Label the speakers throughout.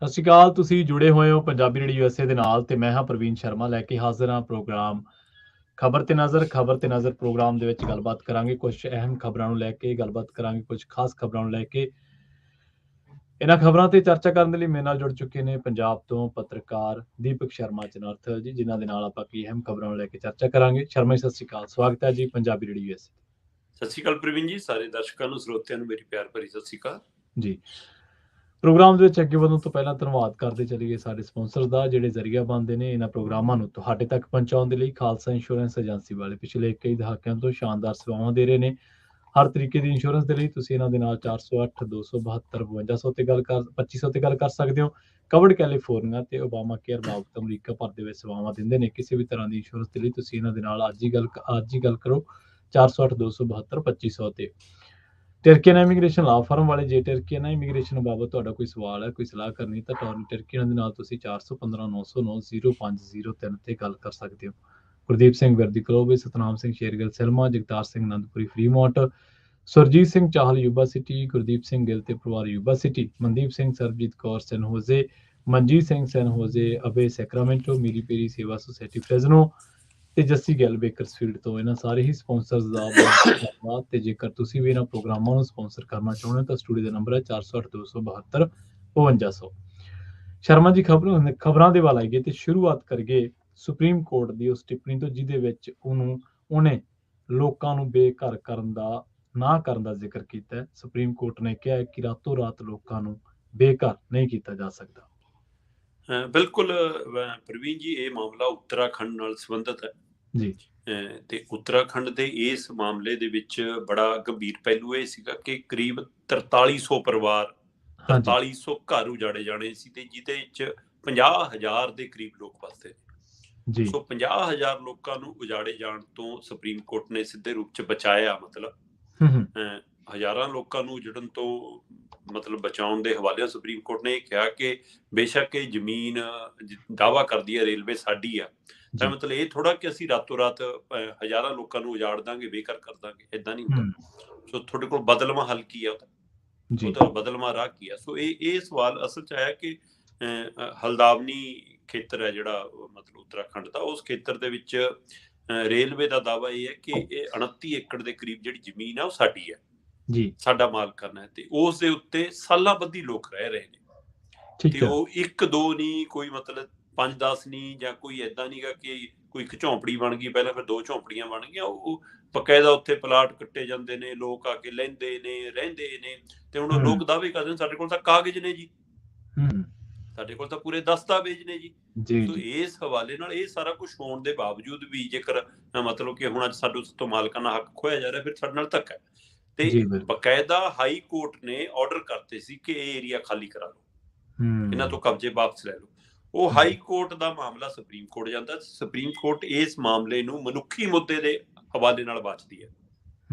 Speaker 1: ਸਤਿ ਸ਼੍ਰੀ ਅਕਾਲ। ਤੁਸੀਂ ਜੁੜੇ ਹੋਏ ਹੋ ਪੰਜਾਬੀ ਰੇਡੀਓ ਯੂਐਸਏ ਦੇ ਨਾਲ ਤੇ ਮੈਂ ਹਾਂ ਪ੍ਰਵੀਨ ਸ਼ਰਮਾ ਲੈ ਕੇ ਹਾਜ਼ਰ ਹਾਂ ਪ੍ਰੋਗਰਾਮ ਖਬਰ ਤੇ ਨਜ਼ਰ ਪ੍ਰੋਗਰਾਮ ਦੇ ਵਿੱਚ ਗੱਲਬਾਤ ਕਰਾਂਗੇ ਕੁਝ ਅਹਿਮ ਖਬਰਾਂ ਨੂੰ ਲੈ ਕੇ ਗੱਲਬਾਤ ਕਰਾਂਗੇ ਕੁਝ ਖਾਸ ਖਬਰਾਂ ਨੂੰ ਲੈ ਕੇ। ਇਹਨਾਂ ਖਬਰਾਂ ਤੇ ਚਰਚਾ ਕਰਨ ਦੇ ਲਈ ਮੇਰੇ ਨਾਲ ਜੁੜ ਚੁੱਕੇ ਨੇ ਪੰਜਾਬ ਤੋਂ ਪੱਤਰਕਾਰ ਦੀਪਕ ਸ਼ਰਮਾ ਚਨਾਰਥਲ ਜੀ, ਜਿਨ੍ਹਾਂ ਦੇ ਨਾਲ ਆਪਾਂ ਕੀ ਅਹਿਮ ਖਬਰਾਂ ਨੂੰ ਲੈ ਕੇ ਚਰਚਾ ਕਰਾਂਗੇ। ਸ਼ਰਮਾ ਜੀ ਸਤਿ ਸ਼੍ਰੀ ਅਕਾਲ, ਸਵਾਗਤ ਹੈ ਜੀ ਪੰਜਾਬੀ ਰੇਡੀਓ ਯੂਐਸਏ।
Speaker 2: ਸਤਿ ਸ਼੍ਰੀ ਅਕਾਲ ਪ੍ਰਵੀਨ ਜੀ, ਸਾਰੇ ਦਰਸ਼ਕਾਂ ਨੂੰ ਸਰੋਤਿਆਂ ਨੂੰ ਮੇਰੀ ਪਿਆਰ ਭਰੀ ਸਤਿ ਸ਼੍ਰੀ ਅਕਾਲ
Speaker 1: ਜੀ। ਪ੍ਰੋਗਰਾਮ ਦੇ ਵਿੱਚ ਅੱਗੇ ਵਧਣ ਤੋਂ ਪਹਿਲਾਂ ਧੰਨਵਾਦ ਕਰਦੇ ਚਲੀਏ ਸਾਡੇ ਸਪਾਂਸਰ ਦਾ, ਜਿਹੜੇ ਜ਼ਰੀਆ ਬਣਦੇ ਨੇ ਇਹਨਾਂ ਪ੍ਰੋਗਰਾਮਾਂ ਨੂੰ ਤੁਹਾਡੇ ਤੱਕ ਪਹੁੰਚਾਉਣ ਦੇ ਲਈ। ਖਾਲਸਾ ਇੰਸ਼ੋਰੈਂਸ ਏਜੰਸੀ ਵਾਲੇ ਪਿਛਲੇ ਕਈ ਦਹਾਕਿਆਂ ਤੋਂ ਸ਼ਾਨਦਾਰ ਸੇਵਾਵਾਂ ਦੇ ਰਹੇ ਨੇ। ਹਰ ਤਰੀਕੇ ਦੀ ਇੰਸ਼ੋਰੈਂਸ ਦੇ ਲਈ ਤੁਸੀਂ ਇਹਨਾਂ ਦੇ ਨਾਲ 408 272 5200 ਤੇ ਗੱਲ ਕਰ 2500 ਤੇ ਗੱਲ ਕਰ ਸਕਦੇ ਹੋ। ਕਵਰਡ ਕੈਲੀਫੋਰਨੀਆ ਤੇ ਓਬਾਮਾ ਕੇਅਰ ਬਾਬਤ ਅਮਰੀਕਾ ਭਰ ਦੇ ਵਿੱਚ ਸੇਵਾਵਾਂ ਦਿੰਦੇ ਨੇ। ਕਿਸੇ ਵੀ ਤਰ੍ਹਾਂ ਦੀ ਇੰਸ਼ੋਰੈਂਸ ਦੇ ਲਈ ਤੁਸੀਂ ਇਹਨਾਂ ਦੇ ਨਾਲ ਅੱਜ ਹੀ ਗੱਲ ਕਰੋ 408 272 2500 ਤੇ। ਟਰਕੀਆਨਾ ਇਮੀਗ੍ਰੇਸ਼ਨ ਲਾ ਫਰਮ ਵਾਲੇ, ਜੇ ਟਰਕੀਆਨਾ ਇਮੀਗ੍ਰੇਸ਼ਨ ਬਾਬਤ ਤੁਹਾਡਾ ਕੋਈ ਸਵਾਲ ਹੈ, ਕੋਈ ਸਲਾਹ ਕਰਨੀ, ਤਾਂ ਟਰਕੀਆਨਾ ਦੇ ਨਾਲ ਤੁਸੀਂ 415 909 0503 ਤੇ ਗੱਲ ਕਰ ਸਕਦੇ ਹੋ। Gurdeep Singh Virdi Clovis, Satnam Singh Shergill Selma, Jagtar Singh Anandpuri Fremont, Surjit Singh Chahal Yuba City, Gurdeep Singh Gill ਤੇ ਪਰਿਵਾਰ Yuba City, Mandeep Singh, Sarabjit Kaur San Jose, Manjit Singh San Jose, ਅਬੇ Sacramento, Miri Piri Seva society Fresno ਤੇ ਜੱਸੀ ਗਿੱਲ ਬੇਕਰਸਫੀਲਡ ਤੋਂ। ਇਹਨਾਂ ਸਾਰੇ ਹੀ ਸਪਾਂਸਰਸ ਦਾ ਬਹੁਤ ਧੰਨਵਾਦ। ਤੇ ਜੇਕਰ ਤੁਸੀਂ ਵੀ ਇਹਨਾਂ ਪ੍ਰੋਗਰਾਮਾਂ ਨੂੰ ਸਪਾਂਸਰ ਕਰਨਾ ਚਾਹੁੰਦੇ ਹੋ ਤਾਂ ਸਟੂਡੀਓ ਦਾ ਨੰਬਰ ਹੈ 408 272 5200। ਸ਼ਰਮਾ ਜੀ, ਖਬਰਾਂ ਦੇ ਵੱਲ ਆਈਏ ਤੇ ਸ਼ੁਰੂਆਤ ਕਰੀਏ ਸੁਪਰੀਮ ਕੋਰਟ ਦੀ ਉਸ ਟਿੱਪਣੀ ਤੋਂ, ਜਿਹਦੇ ਵਿੱਚ ਉਹਨੇ ਲੋਕਾਂ ਨੂੰ ਬੇਘਰ ਕਰਨ ਦਾ ਜ਼ਿਕਰ ਕੀਤਾ ਹੈ। ਸੁਪਰੀਮ ਕੋਰਟ ਨੇ ਕਿਹਾ ਹੈ ਕਿ ਰਾਤੋਂ ਰਾਤ ਲੋਕਾਂ ਨੂੰ ਬੇਘਰ ਨਹੀਂ ਕੀਤਾ ਜਾ ਸਕਦਾ।
Speaker 2: ਬਿਲਕੁਲ ਪ੍ਰਵੀਨ ਜੀ, ਇਹ ਮਾਮਲਾ ਉੱਤਰਾਖੰਡ ਨਾਲ ਸੰਬੰਧਿਤ ਹੈ
Speaker 1: ਜੀ।
Speaker 2: ਤੇ ਉੱਤਰਾਖੰਡ ਦੇ ਇਸ ਮਾਮਲੇ ਦੇ ਵਿੱਚ ਬੜਾ ਗੰਭੀਰ ਪਹਿਲੂ ਇਹ ਸੀਗਾ ਕਿ ਕਰੀਬ 4300 ਪਰਿਵਾਰ, 4300 ਘਰ ਉਜਾੜੇ ਜਾਣੇ ਸੀ ਤੇ ਜਿਹਦੇ ਵਿੱਚ 50,000 ਦੇ ਕਰੀਬ ਲੋਕ ਵਸਦੇ ਨੇ। ਸੋ 50,000 ਲੋਕਾਂ ਨੂੰ ਉਜਾੜੇ ਜਾਣ ਤੋਂ ਸੁਪਰੀਮ ਕੋਰਟ ਨੇ ਸਿੱਧੇ ਰੂਪ ਚ ਬਚਾਇਆ। ਮਤਲਬ ਹਜ਼ਾਰਾਂ ਲੋਕਾਂ ਨੂੰ ਉਜੜਨ ਤੋਂ ਬਚਾਉਣ ਦੇ ਹਵਾਲੇ ਸੁਪਰੀਮ ਕੋਰਟ ਨੇ ਇਹ ਕਿਹਾ ਕਿ ਬੇਸ਼ੱਕ ਇਹ ਜ਼ਮੀਨ ਦਾਅਵਾ ਕਰਦੀ ਹੈ ਰੇਲਵੇ ਸਾਡੀ ਆ, ਤਾਂ ਮਤਲਬ ਇਹ ਥੋੜਾ ਕਿ ਅਸੀਂ ਰਾਤੋਂ ਰਾਤ ਹਜ਼ਾਰਾਂ ਲੋਕਾਂ ਨੂੰ ਉਜਾੜ ਦਾਂਗੇ, ਬੇਘਰ ਕਰ ਦਾਂਗੇ, ਏਦਾਂ ਨਹੀਂ ਹੁੰਦਾ। ਸੋ ਤੁਹਾਡੇ ਕੋਲ ਬਦਲਵਾਂ ਹੱਲ ਕੀ ਆ, ਉਹਦਾ ਬਦਲਵਾਂ ਰਾਹ ਕੀ ਆ? ਸੋ ਇਹ ਸਵਾਲ ਅਸਲ ਚ ਆਇਆ ਕਿ ਹਲਦਾਵਨੀ ਖੇਤਰ ਹੈ ਜਿਹੜਾ ਉੱਤਰਾਖੰਡ ਦਾ, ਉਸ ਖੇਤਰ ਦੇ ਵਿੱਚ ਰੇਲਵੇ ਦਾ ਦਾਅਵਾ ਇਹ ਹੈ ਕਿ ਇਹ 29 ਏਕੜ ਦੇ ਕਰੀਬ ਜਿਹੜੀ ਜ਼ਮੀਨ ਆ ਉਹ ਸਾਡੀ ਹੈ, ਸਾਡਾ ਮਾਲਕਾਨਾ ਹੈ, ਤੇ ਉਸ ਦੇ ਉੱਤੇ ਸਾਲਾਂ ਬੱਧੀ ਲੋਕ ਰਹਿ ਰਹੇ ਨੇ। ਤੇ ਉਹ 1-2 ਨਹੀਂ, ਕੋਈ 5-10 ਨਹੀਂ, ਜਾਂ ਕੋਈ ਏਦਾਂ ਨਹੀਂਗਾ ਕਿ ਕੋਈ ਇੱਕ ਝੌਂਪੜੀ ਬਣ ਗਈ ਪਹਿਲਾਂ ਫਿਰ 2 ਝੌਂਪੜੀਆਂ ਬਣ ਗਈਆਂ। ਉਹ ਬਕਾਇਦਾ ਉੱਥੇ ਪਲਾਟ ਕੱਟੇ ਜਾਂਦੇ ਨੇ, ਲੋਕ ਆ ਕੇ ਲੈਂਦੇ ਨੇ, ਰਹਿੰਦੇ ਨੇ। ਤੇ ਹੁਣ ਲੋਕ ਦਾਅਵੇ ਕਰਦੇ ਨੇ ਸਾਡੇ ਕੋਲ ਤਾਂ ਕਾਗਜ਼ ਨੇ ਜੀ, ਸਾਡੇ ਕੋਲ ਤਾਂ ਪੂਰੇ ਦਸਤਾਵੇਜ਼ ਨੇ ਜੀ। ਸੋ ਇਸ ਹਵਾਲੇ ਨਾਲ ਇਹ ਸਾਰਾ ਕੁਝ ਹੋਣ ਦੇ ਬਾਵਜੂਦ ਵੀ ਜੇਕਰ ਕਿ ਹੁਣ ਅੱਜ ਸਾਡੇ ਤੋਂ ਮਾਲਕਾਨਾ ਹੱਕ ਖੋਇਆ ਜਾ ਰਿਹਾ, ਫਿਰ ਸਾਡੇ ਨਾਲ ਧੱਕਾ ਹੈ। ਤੇ ਬਕਾਇਦਾ ਹਾਈ ਕੋਰਟ ਨੇ ਆਰਡਰ ਕਰਤੇ ਸੀ ਕਿ ਇਹ ਏਰੀਆ ਖਾਲੀ ਕਰਾ ਲਓ, ਇਹਨਾਂ ਤੋਂ ਕਬਜ਼ੇ ਵਾਪਸ ਲੈ ਲਓ। ਉਹ ਹਾਈ ਕੋਰਟ ਦਾ ਮਾਮਲਾ ਸੁਪਰੀਮ ਕੋਰਟ ਜਾਂਦਾ। ਸੁਪਰੀਮ ਕੋਰਟ ਇਸ ਮਾਮਲੇ ਨੂੰ ਮਨੁੱਖੀ ਮੁੱਦੇ ਦੇ ਹਵਾਲੇ ਨਾਲ ਬਾਚਦੀ ਹੈ,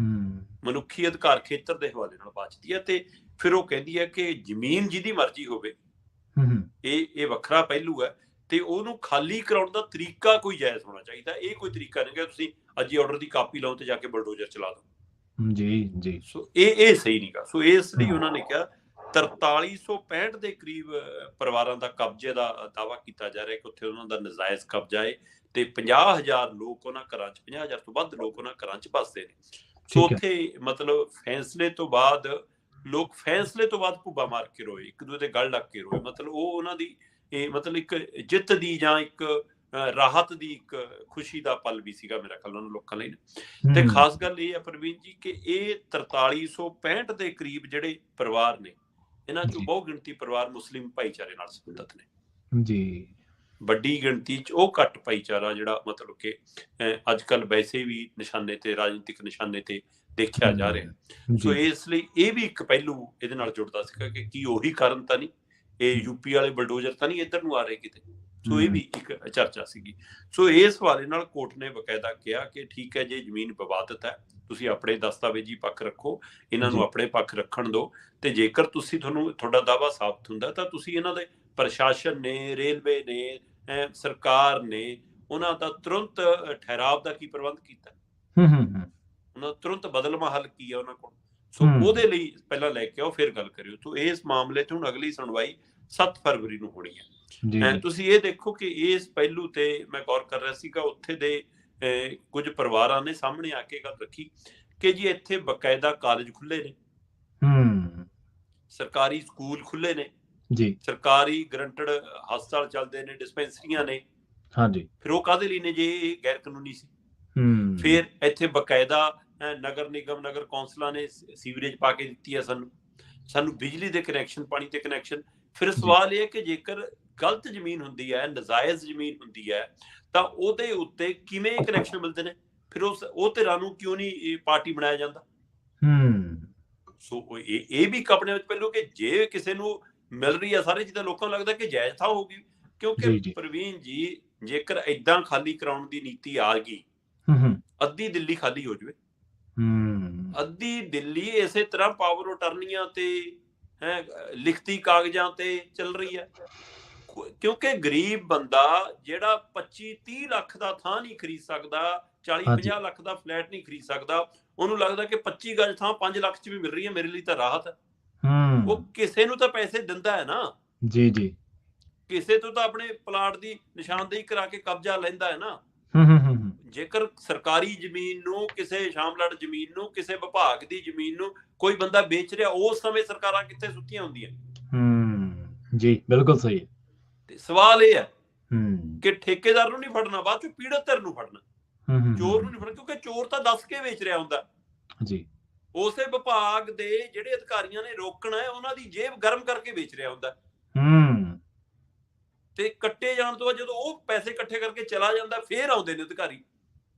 Speaker 2: ਮਨੁੱਖੀ ਅਧਿਕਾਰ ਖੇਤਰ ਦੇ ਹਵਾਲੇ ਨਾਲ ਬਾਚਦੀ ਹੈ। ਤੇ ਫਿਰ ਉਹ ਕਹਿੰਦੀ ਹੈ ਕਿ ਜ਼ਮੀਨ ਜਿਹਦੀ ਮਰਜ਼ੀ ਹੋਵੇ, ਇਹ ਵੱਖਰਾ ਪਹਿਲੂ ਹੈ, ਤੇ ਉਹਨੂੰ ਖਾਲੀ ਕਰਾਉਣ ਦਾ ਤਰੀਕਾ ਕੋਈ ਜਾਇਜ਼ ਹੋਣਾ ਚਾਹੀਦਾ। ਇਹ ਕੋਈ ਤਰੀਕਾ ਨਹੀਂ ਕਿ ਤੁਸੀਂ ਅੱਜ ਹੀ ਆਰਡਰ ਦੀ ਕਾਪੀ ਲਾਓ ਤੇ ਜਾ ਕੇ ਬਲਡੋਜ਼ਰ ਚਲਾ ਦਿਓ। ਸੋ ਇਹ ਸਹੀ ਨਹੀਂ ਗਾ। ਸੋ ਇਸ ਲਈ ਉਹਨਾਂ ਨੇ ਕਿਹਾ 4365 ਦੇ ਕਰੀਬ ਪਰਿਵਾਰਾਂ ਦਾ ਕਬਜ਼ੇ ਦਾ ਦਾਅਵਾ ਕੀਤਾ ਜਾ ਰਿਹਾ ਕਿ ਉੱਥੇ ਉਹਨਾਂ ਦਾ ਨਜਾਇਜ਼ ਕਬਜ਼ਾ ਹੈ, ਤੇ 50,000 ਲੋਕ ਉਹਨਾਂ ਘਰਾਂ 'ਚ, 50,000 ਤੋਂ ਵੱਧ ਲੋਕ ਉਹਨਾਂ ਘਰਾਂ 'ਚ ਵੱਸਦੇ ਨੇ। ਸੋ ਉੱਥੇ ਫੈਸਲੇ ਤੋਂ ਬਾਅਦ ਲੋਕ ਭੁੱਬਾ ਮਾਰ ਕੇ ਰੋਏ, ਇੱਕ ਦੂਜੇ ਦੇ ਗਲ ਲੱਗ ਕੇ ਰੋਏ। ਉਹ ਉਹਨਾਂ ਦੀ ਇੱਕ ਜਿੱਤ ਦੀ ਜਾਂ ਇੱਕ ਰਾਹਤ ਦੀ ਇੱਕ ਖੁਸ਼ੀ ਦਾ ਪਲ ਵੀ ਸੀਗਾ ਮੇਰਾ ਖਿਆਲ ਉਹਨਾਂ ਲੋਕਾਂ ਲਈ। ਤੇ ਖਾਸ ਗੱਲ ਇਹ ਹੈ ਪ੍ਰਵੀਨ ਜੀ ਕਿ ਇਹ 4365 ਦੇ ਕਰੀਬ ਜਿਹੜੇ ਪਰਿਵਾਰ ਨੇ, ਇਹਨਾਂ ਚੋਂ ਬਹੁ ਗਿਣਤੀ ਪਰਿਵਾਰ ਮੁਸਲਿਮ ਭਾਈਚਾਰੇ ਨਾਲ ਸੰਬੰਧਿਤ ਨੇ। ਵੱਡੀ ਗਿਣਤੀ ਚ ਉਹ ਘੱਟ ਭਾਈਚਾਰਾ ਜਿਹੜਾ ਕਿ ਅੱਜ ਕੱਲ ਵੈਸੇ ਵੀ ਨਿਸ਼ਾਨੇ ਤੇ, ਰਾਜਨੀਤਿਕ ਨਿਸ਼ਾਨੇ ਤੇ ਦੇਖਿਆ ਜਾ ਰਿਹਾ। ਸੋ ਇਸ ਲਈ ਇਹ ਵੀ ਇੱਕ ਪਹਿਲੂ ਇਹਦੇ ਨਾਲ ਜੁੜਦਾ ਸੀਗਾ ਕਿ ਕੀ ਉਹੀ ਕਾਰਨ ਤਾਂ ਨਹੀਂ, ਇਹ ਯੂਪੀ ਵਾਲੇ ਬਲਡੋਜ਼ਰ ਤਾਂ ਨਹੀਂ ਇੱਧਰ ਨੂੰ ਆ ਰਹੇ ਕਿਤੇ। ਸੋ ਇਹ ਵੀ ਇੱਕ ਚਰਚਾ ਸੀਗੀ। ਸੋ ਇਸ ਹਵਾਲੇ ਨਾਲ ਕੋਰਟ ਨੇ ਬਕਾਇਦਾ ਕਿਹਾ ਕਿ ਠੀਕ ਹੈ, ਜੇ ਜ਼ਮੀਨ ਵਿਵਾਦਤ ਹੈ, ਤੁਸੀਂ ਆਪਣੇ ਦਸਤਾਵੇਜ਼ੀ ਪੱਖ ਰੱਖੋ, ਇਹਨਾਂ ਨੂੰ ਆਪਣੇ ਪੱਖ ਰੱਖਣ ਦਿਓ, ਤੇ ਜੇਕਰ ਤੁਹਾਡਾ ਦਾਅਵਾ ਸਾਬਤ ਹੁੰਦਾ ਤਾਂ ਤੁਸੀਂ ਇਹਨਾਂ ਦੇ ਪ੍ਰਸ਼ਾਸਨ ਨੇ, ਰੇਲਵੇ ਨੇ, ਸਰਕਾਰ ਨੇ ਉਹਨਾਂ ਦਾ ਤੁਰੰਤ ਠਹਿਰਾਵ ਦਾ ਕੀ ਪ੍ਰਬੰਧ ਕੀਤਾ, ਉਹਨਾਂ ਦਾ ਤੁਰੰਤ ਬਦਲਵਾਂ ਹੱਲ ਕੀ ਹੈ ਉਹਨਾਂ ਕੋਲ। ਸੋ ਉਹਦੇ ਲਈ ਪਹਿਲਾਂ ਲੈ ਕੇ ਆਓ, ਫਿਰ ਗੱਲ ਕਰਿਓ। ਸੋ ਇਸ ਮਾਮਲੇ 'ਚ ਹੁਣ ਅਗਲੀ ਸੁਣਵਾਈ 7 ਫਰਵਰੀ ਨੂੰ ਹੋਣੀ ਹੈ। ਤੁਸੀਂ ਇਹ ਦੇਖੋ ਕਿ ਇਸ ਪਹਿਲੂ ਤੇ ਮੈਂ ਗੌਰ ਕਰ ਰਿਹਾ ਸੀਗਾ, ਉੱਥੇ ਦੇ ਕੁਝ ਪਰਿਵਾਰਾਂ ਨੇ ਸਾਹਮਣੇ ਆ ਕੇ ਗੱਲ ਰੱਖੀ ਕਿ ਜੀ ਇੱਥੇ ਬਕਾਇਦਾ ਕਾਲਜ ਖੁੱਲੇ ਨੇ, ਸਰਕਾਰੀ ਸਕੂਲ ਖੁੱਲੇ ਨੇ ਜੀ, ਸਰਕਾਰੀ ਗਰੰਟਡ ਹਸਪਤਾਲ ਚੱਲਦੇ ਨੇ, ਡਿਸਪੈਂਸਰੀਆਂ ਨੇ। ਹਾਂਜੀ, ਫਿਰ ਉਹ ਕਾਹਦੇ ਲਈ ਨੇ ਜੇ ਇਹ ਗੈਰ ਕਾਨੂੰਨੀ ਸੀ? ਫਿਰ ਇੱਥੇ ਬਕਾਇਦਾ ਨਗਰ ਨਿਗਮ, ਨਗਰ ਕੌਂਸਲਾਂ ਨੇ ਸੀਵਰੇਜ ਪਾ ਕੇ ਦਿੱਤੀ ਹੈ ਸਾਨੂੰ ਬਿਜਲੀ ਦੇ ਕਨੈਕਸ਼ਨ, ਪਾਣੀ ਤੇ ਕਨੈਕਸ਼ਨ। ਫਿਰ ਸਵਾਲ ਇਹ ਹੈ ਕਿ ਜੇਕਰ ਗਲਤ ਜ਼ਮੀਨ ਹੁੰਦੀ ਹੈ, ਨਜਾਇਜ਼ ਜ਼ਮੀਨ ਹੁੰਦੀ ਹੈ, ਤਾਂ ਉਹਦੇ ਉੱਤੇ ਕਿਵੇਂ ਕਨੈਕਸ਼ਨ ਮਿਲਦੇ ਨੇ? ਫਿਰ ਉਹ ਧਿਰਾਂ ਨੂੰ ਕਿਉਂ ਨਹੀਂ ਪਾਰਟੀ ਬਣਾਇਆ ਜਾਂਦਾ? ਸੋ ਇਹ ਵੀ ਇੱਕ ਆਪਣੇ ਵਿੱਚ ਪਹਿਲੂ ਕਿ ਜੇ ਕਿਸੇ ਨੂੰ ਮਿਲ ਰਹੀ ਹੈ ਸਾਰੀ ਚੀਜ਼ਾਂ, ਲੋਕਾਂ ਨੂੰ ਲੱਗਦਾ ਕਿ ਜਾਇਜ਼ ਥਾਂ ਹੋਊਗੀ। ਕਿਉਂਕਿ ਪ੍ਰਵੀਨ ਜੀ, ਜੇਕਰ ਏਦਾਂ ਖਾਲੀ ਕਰਾਉਣ ਦੀ ਨੀਤੀ ਆ ਗਈ, ਅੱਧੀ ਦਿੱਲੀ ਖਾਲੀ ਹੋ ਜਾਵੇ, ਅੱਧੀ ਦਿੱਲੀ ਇਸੇ ਤਰ੍ਹਾਂ ਪਾਵਰ ਅਟਾਰਨੀਆਂ ਤੇ ਲਿਖਤੀ ਕਾਗਜ਼ਾਂ ਤੇ ਚੱਲ ਰਹੀ ਹੈ। ਕਿਉਂਕਿ ਗਰੀਬ ਬੰਦਾ ਜਿਹੜਾ 25-30 ਲੱਖ ਦਾ ਥਾਂ ਨਹੀਂ ਖਰੀਦ ਸਕਦਾ, 40-50 ਲੱਖ ਦਾ ਫਲੈਟ ਨਹੀਂ ਖਰੀਦ ਸਕਦਾ, ਉਹਨੂੰ ਲੱਗਦਾ ਕਿ 25 ਗਜ ਥਾਂ 5 ਲੱਖ 'ਚ ਵੀ ਮਿਲ ਰਹੀ ਹੈ, ਮੇਰੇ ਲਈ ਤਾਂ ਰਾਹਤ ਹੈ। ਉਹ ਕਿਸੇ ਨੂੰ ਤਾਂ ਪੈਸੇ ਦਿੰਦਾ ਹੈ ਨਾ, ਜੀ ਕਿਸੇ ਤੋਂ ਤਾਂ ਆਪਣੇ ਪਲਾਟ ਦੀ ਨਿਸ਼ਾਨਦੇਹੀ ਕਰਾ ਕੇ ਕਬਜ਼ਾ ਲੈਂਦਾ ਹੈ ਨਾ। ਜੇਕਰ ਸਰਕਾਰੀ ਜ਼ਮੀਨ ਨੂੰ, ਕਿਸੇ ਸ਼ਾਮਲਾਟ ਜ਼ਮੀਨ ਨੂੰ, ਕਿਸੇ ਵਿਭਾਗ ਦੀ ਜ਼ਮੀਨ ਨੂੰ ਕੋਈ ਬੰਦਾ ਵੇਚ ਰਿਹਾ, ਉਸ ਸਮੇਂ ਸਰਕਾਰਾਂ ਕਿੱਥੇ ਸੁੱਤੀਆਂ ਹੁੰਦੀਆਂ? ਜੀ ਬਿਲਕੁਲ ਸਹੀ ਹੈ। ਤੇ ਸਵਾਲ ਇਹ ਹੈ ਕਿ ਠੇਕੇਦਾਰ ਨੂੰ ਨਹੀਂ ਫੜਨਾ, ਬਾਅਦ ਚੋਂ ਪੀੜਤ ਧਿਰ ਨੂੰ ਫੜਨਾ, ਚੋਰ ਨੂੰ ਨਹੀਂ ਫੜਨਾ, ਕਿਉਂਕਿ ਚੋਰ ਤਾਂ ਦੱਸ ਕੇ ਵੇਚ ਰਿਹਾ ਹੁੰਦਾ ਜੀ। ਉਸੇ ਵਿਭਾਗ ਦੇ ਜਿਹੜੇ ਅਧਿਕਾਰੀਆਂ ਨੇ ਰੋਕਣਾ ਹੈ, ਉਹਨਾਂ ਦੀ ਜੇਬ ਗਰਮ ਕਰਕੇ ਵੇਚ ਰਿਹਾ ਹੁੰਦਾ। ਤੇ ਕੱਟੇ ਜਾਣ ਤੋਂ ਬਾਅਦ ਜਦੋਂ ਉਹ ਪੈਸੇ ਇਕੱਠੇ ਕਰਕੇ ਚਲਾ ਜਾਂਦਾ, ਫੇਰ ਆਉਂਦੇ ਨੇ ਅਧਿਕਾਰੀ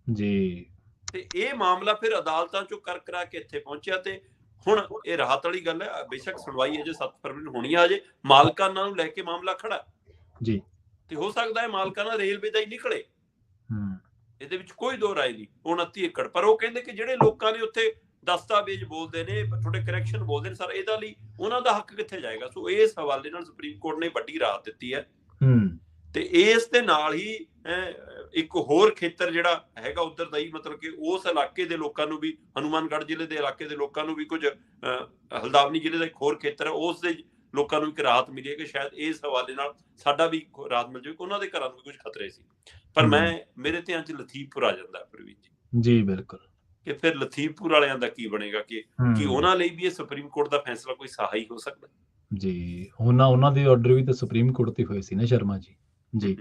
Speaker 2: ਜੀ। ਤੇ ਇਹ ਮਾਮਲਾ ਫਿਰ ਅਦਾਲਤਾਂ ਚੋਂ ਕਰਾ ਕੇ ਇੱਥੇ ਪਹੁੰਚਿਆ। ਤੇ ਹੁਣ ਇਹ ਰਾਹਤ ਵਾਲੀ ਗੱਲ ਹੈ, ਬੇਸ਼ੱਕ ਸੁਣਵਾਈ ਅਜੇ 7 ਫਰਵਰੀ ਨੂੰ ਹੋਣੀ ਆ, ਅਜੇ ਮਾਲਕਾਨਾਂ ਨੂੰ ਲੈ ਕੇ ਮਾਮਲਾ ਖੜਾ ਜੀ। ਤੇ ਹੋ ਸਕਦਾ ਹੈ ਮਾਲਕਾਨਾ ਰੇਲਵੇ ਦਾ ਹੀ ਨਿਕਲੇ, ਇਹਦੇ ਵਿੱਚ ਕੋਈ ਦੋ ਰਾਏ ਨਹੀਂ। 29 ਏਕੜ, ਪਰ ਉਹ ਕਹਿੰਦੇ ਕਿ ਜਿਹੜੇ ਲੋਕਾਂ ਨੇ ਉੱਥੇ ਦਸਤਾਵੇਜ਼ ਬੋਲਦੇ ਨੇ, ਤੁਹਾਡੇ ਕਰੈਕਸ਼ਨ ਬੋਲਦੇ ਨੇ ਸਰ, ਇਹਦਾ ਲਈ ਉਹਨਾਂ ਦਾ ਹੱਕ ਕਿੱਥੇ ਜਾਏਗਾ? ਸੋ ਇਸ ਹਵਾਲੇ ਨਾਲ ਸੁਪਰੀਮ ਕੋਰਟ ਨੇ ਵੱਡੀ ਰਾਹਤ ਦਿੱਤੀ ਹੈ। ਤੇ ਇਸ ਦੇ ਨਾਲ ਹੀ ਇੱਕ ਹੋਰ ਖੇਤਰ ਜਿਹੜਾ ਹੈਗਾ ਉੱਧਰ ਦਾ ਹੀ, ਮਤਲਬ ਕਿ ਉਸ ਇਲਾਕੇ ਦੇ ਲੋਕਾਂ ਨੂੰ ਵੀ, ਹਨੂਮਾਨਗੜ੍ਹ ਜ਼ਿਲ੍ਹੇ ਦੇ ਇਲਾਕੇ ਦੇ ਲੋਕਾਂ ਨੂੰ ਵੀ, ਕੁਝ ਹਲਦਾਵਨੀ ਜ਼ਿਲ੍ਹੇ ਦਾ ਇੱਕ ਹੋਰ ਖੇਤਰ ਹੈ, ਉਸ ਦੇ ਲੋਕਾਂ ਨੂੰ ਇੱਕ ਰਾਹਤ ਮਿਲੀ ਹੈ ਕਿ ਸ਼ਾਇਦ ਇਸ ਹਵਾਲੇ ਨਾਲ ਸਾਡਾ ਵੀ ਰਾਹਤ ਮਿਲ ਜਾਵੇ। ਉਹਨਾਂ ਦੇ ਘਰਾਂ ਨੂੰ ਵੀ ਕੁਝ ਖਤਰੇ ਸੀ। ਪਰ ਮੇਰੇ ਧਿਆਨ 'ਚ ਲਖੀਮਪੁਰ ਆ ਜਾਂਦਾ ਪ੍ਰਵੀਨ ਜੀ ਬਿਲਕੁਲ, ਕਿ ਫਿਰ ਲਖੀਮਪੁਰ ਵਾਲਿਆਂ ਦਾ ਕੀ ਬਣੇਗਾ? ਕਿ ਉਹਨਾਂ ਲਈ ਵੀ ਇਹ ਸੁਪਰੀਮ ਕੋਰਟ ਦਾ ਫੈਸਲਾ ਕੋਈ ਸਹਾਈ ਹੋ ਸਕਦਾ ਜੀ? ਉਹਨਾਂ ਦੇ ਆਰਡਰ ਵੀ ਤਾਂ ਸੁਪਰੀਮ ਕੋਰਟ ਤੇ ਹੋਏ ਸੀ ਨਾ ਸ਼ਰਮਾ ਜੀ। ਜੀ,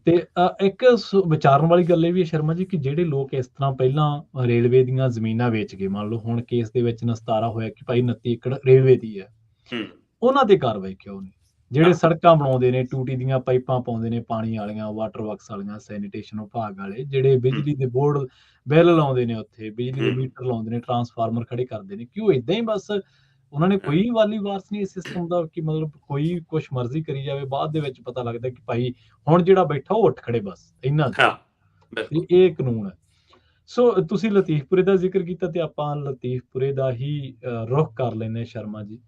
Speaker 2: ਤੇ ਇੱਕ ਵਿਚਾਰਨ ਵਾਲੀ ਗੱਲ ਇਹ ਵੀ ਹੈ ਸ਼ਰਮਾ ਜੀ ਕਿ ਜਿਹੜੇ ਲੋਕ ਇਸ ਤਰ੍ਹਾਂ ਪਹਿਲਾਂ ਰੇਲਵੇ ਦੀਆਂ ਜ਼ਮੀਨਾਂ ਵੇਚ ਗਏ, ਮੰਨ ਲਓ ਹੁਣ ਕੇਸ ਦੇ ਵਿੱਚ ਨਿਸਤਾਰਾ ਹੋਇਆ ਕਿ ਭਾਈ 29 ਏਕੜ ਰੇਲਵੇ ਦੀ ਹੈ, ਉਹਨਾਂ ਤੇ ਕਾਰਵਾਈ ਕਿਉਂ ਨਹੀਂ? ਜਿਹੜੇ ਸੜਕਾਂ ਬਣਾਉਂਦੇ ਨੇ, ਟੂਟੀ ਦੀਆਂ ਪਾਈਪਾਂ ਪਾਉਂਦੇ ਨੇ, ਪਾਣੀ ਵਾਲੀਆਂ, ਵਾਟਰ ਵਰਕਸ ਵਾਲੀਆਂ, ਸੈਨੀਟੇਸ਼ਨ ਵਿਭਾਗ ਵਾਲੇ, ਜਿਹੜੇ ਬਿਜਲੀ ਦੇ ਬੋਰਡ ਬਿੱਲ ਲਾਉਂਦੇ ਨੇ, ਉੱਥੇ ਬਿਜਲੀ ਦੇ ਮੀਟਰ ਲਾਉਂਦੇ ਨੇ, ਟਰਾਂਸਫਾਰਮਰ ਖੜੇ ਕਰਦੇ ਨੇ, ਕਿਉਂ ਏਦਾਂ ਹੀ ਬਸ ਉਹਨਾਂ ਨੇ ਕੋਈ ਵਾਲੀ ਵਾਰਸ ਨਹੀਂ ਇਸ ਸਿਸਟਮ ਦਾ ਕਿ ਮਤਲਬ ਕੋਈ ਕੁਛ ਮਰਜ਼ੀ ਕਰੀ ਜਾਵੇ, ਬਾਅਦ ਦੇ ਵਿੱਚ ਪਤਾ ਲੱਗਦਾ ਕਿ ਭਾਈ ਹੁਣ ਜਿਹੜਾ ਬੈਠਾ ਉਹ ਉੱਠ ਖੜੇ, ਬਸ ਇੰਨਾ ਇਹ ਕਾਨੂੰਨ ਹੈ। ਸੋ ਤੁਸੀਂ ਲਤੀਫਪੁਰੇ ਦਾ ਜ਼ਿਕਰ ਕੀਤਾ ਤੇ ਆਪਾਂ ਲਤੀਫਪੁਰੇ ਦਾ ਹੀ ਰੁਖ ਕਰ ਲੈਂਦੇ ਹਾਂ ਸ਼ਰਮਾ ਜੀ।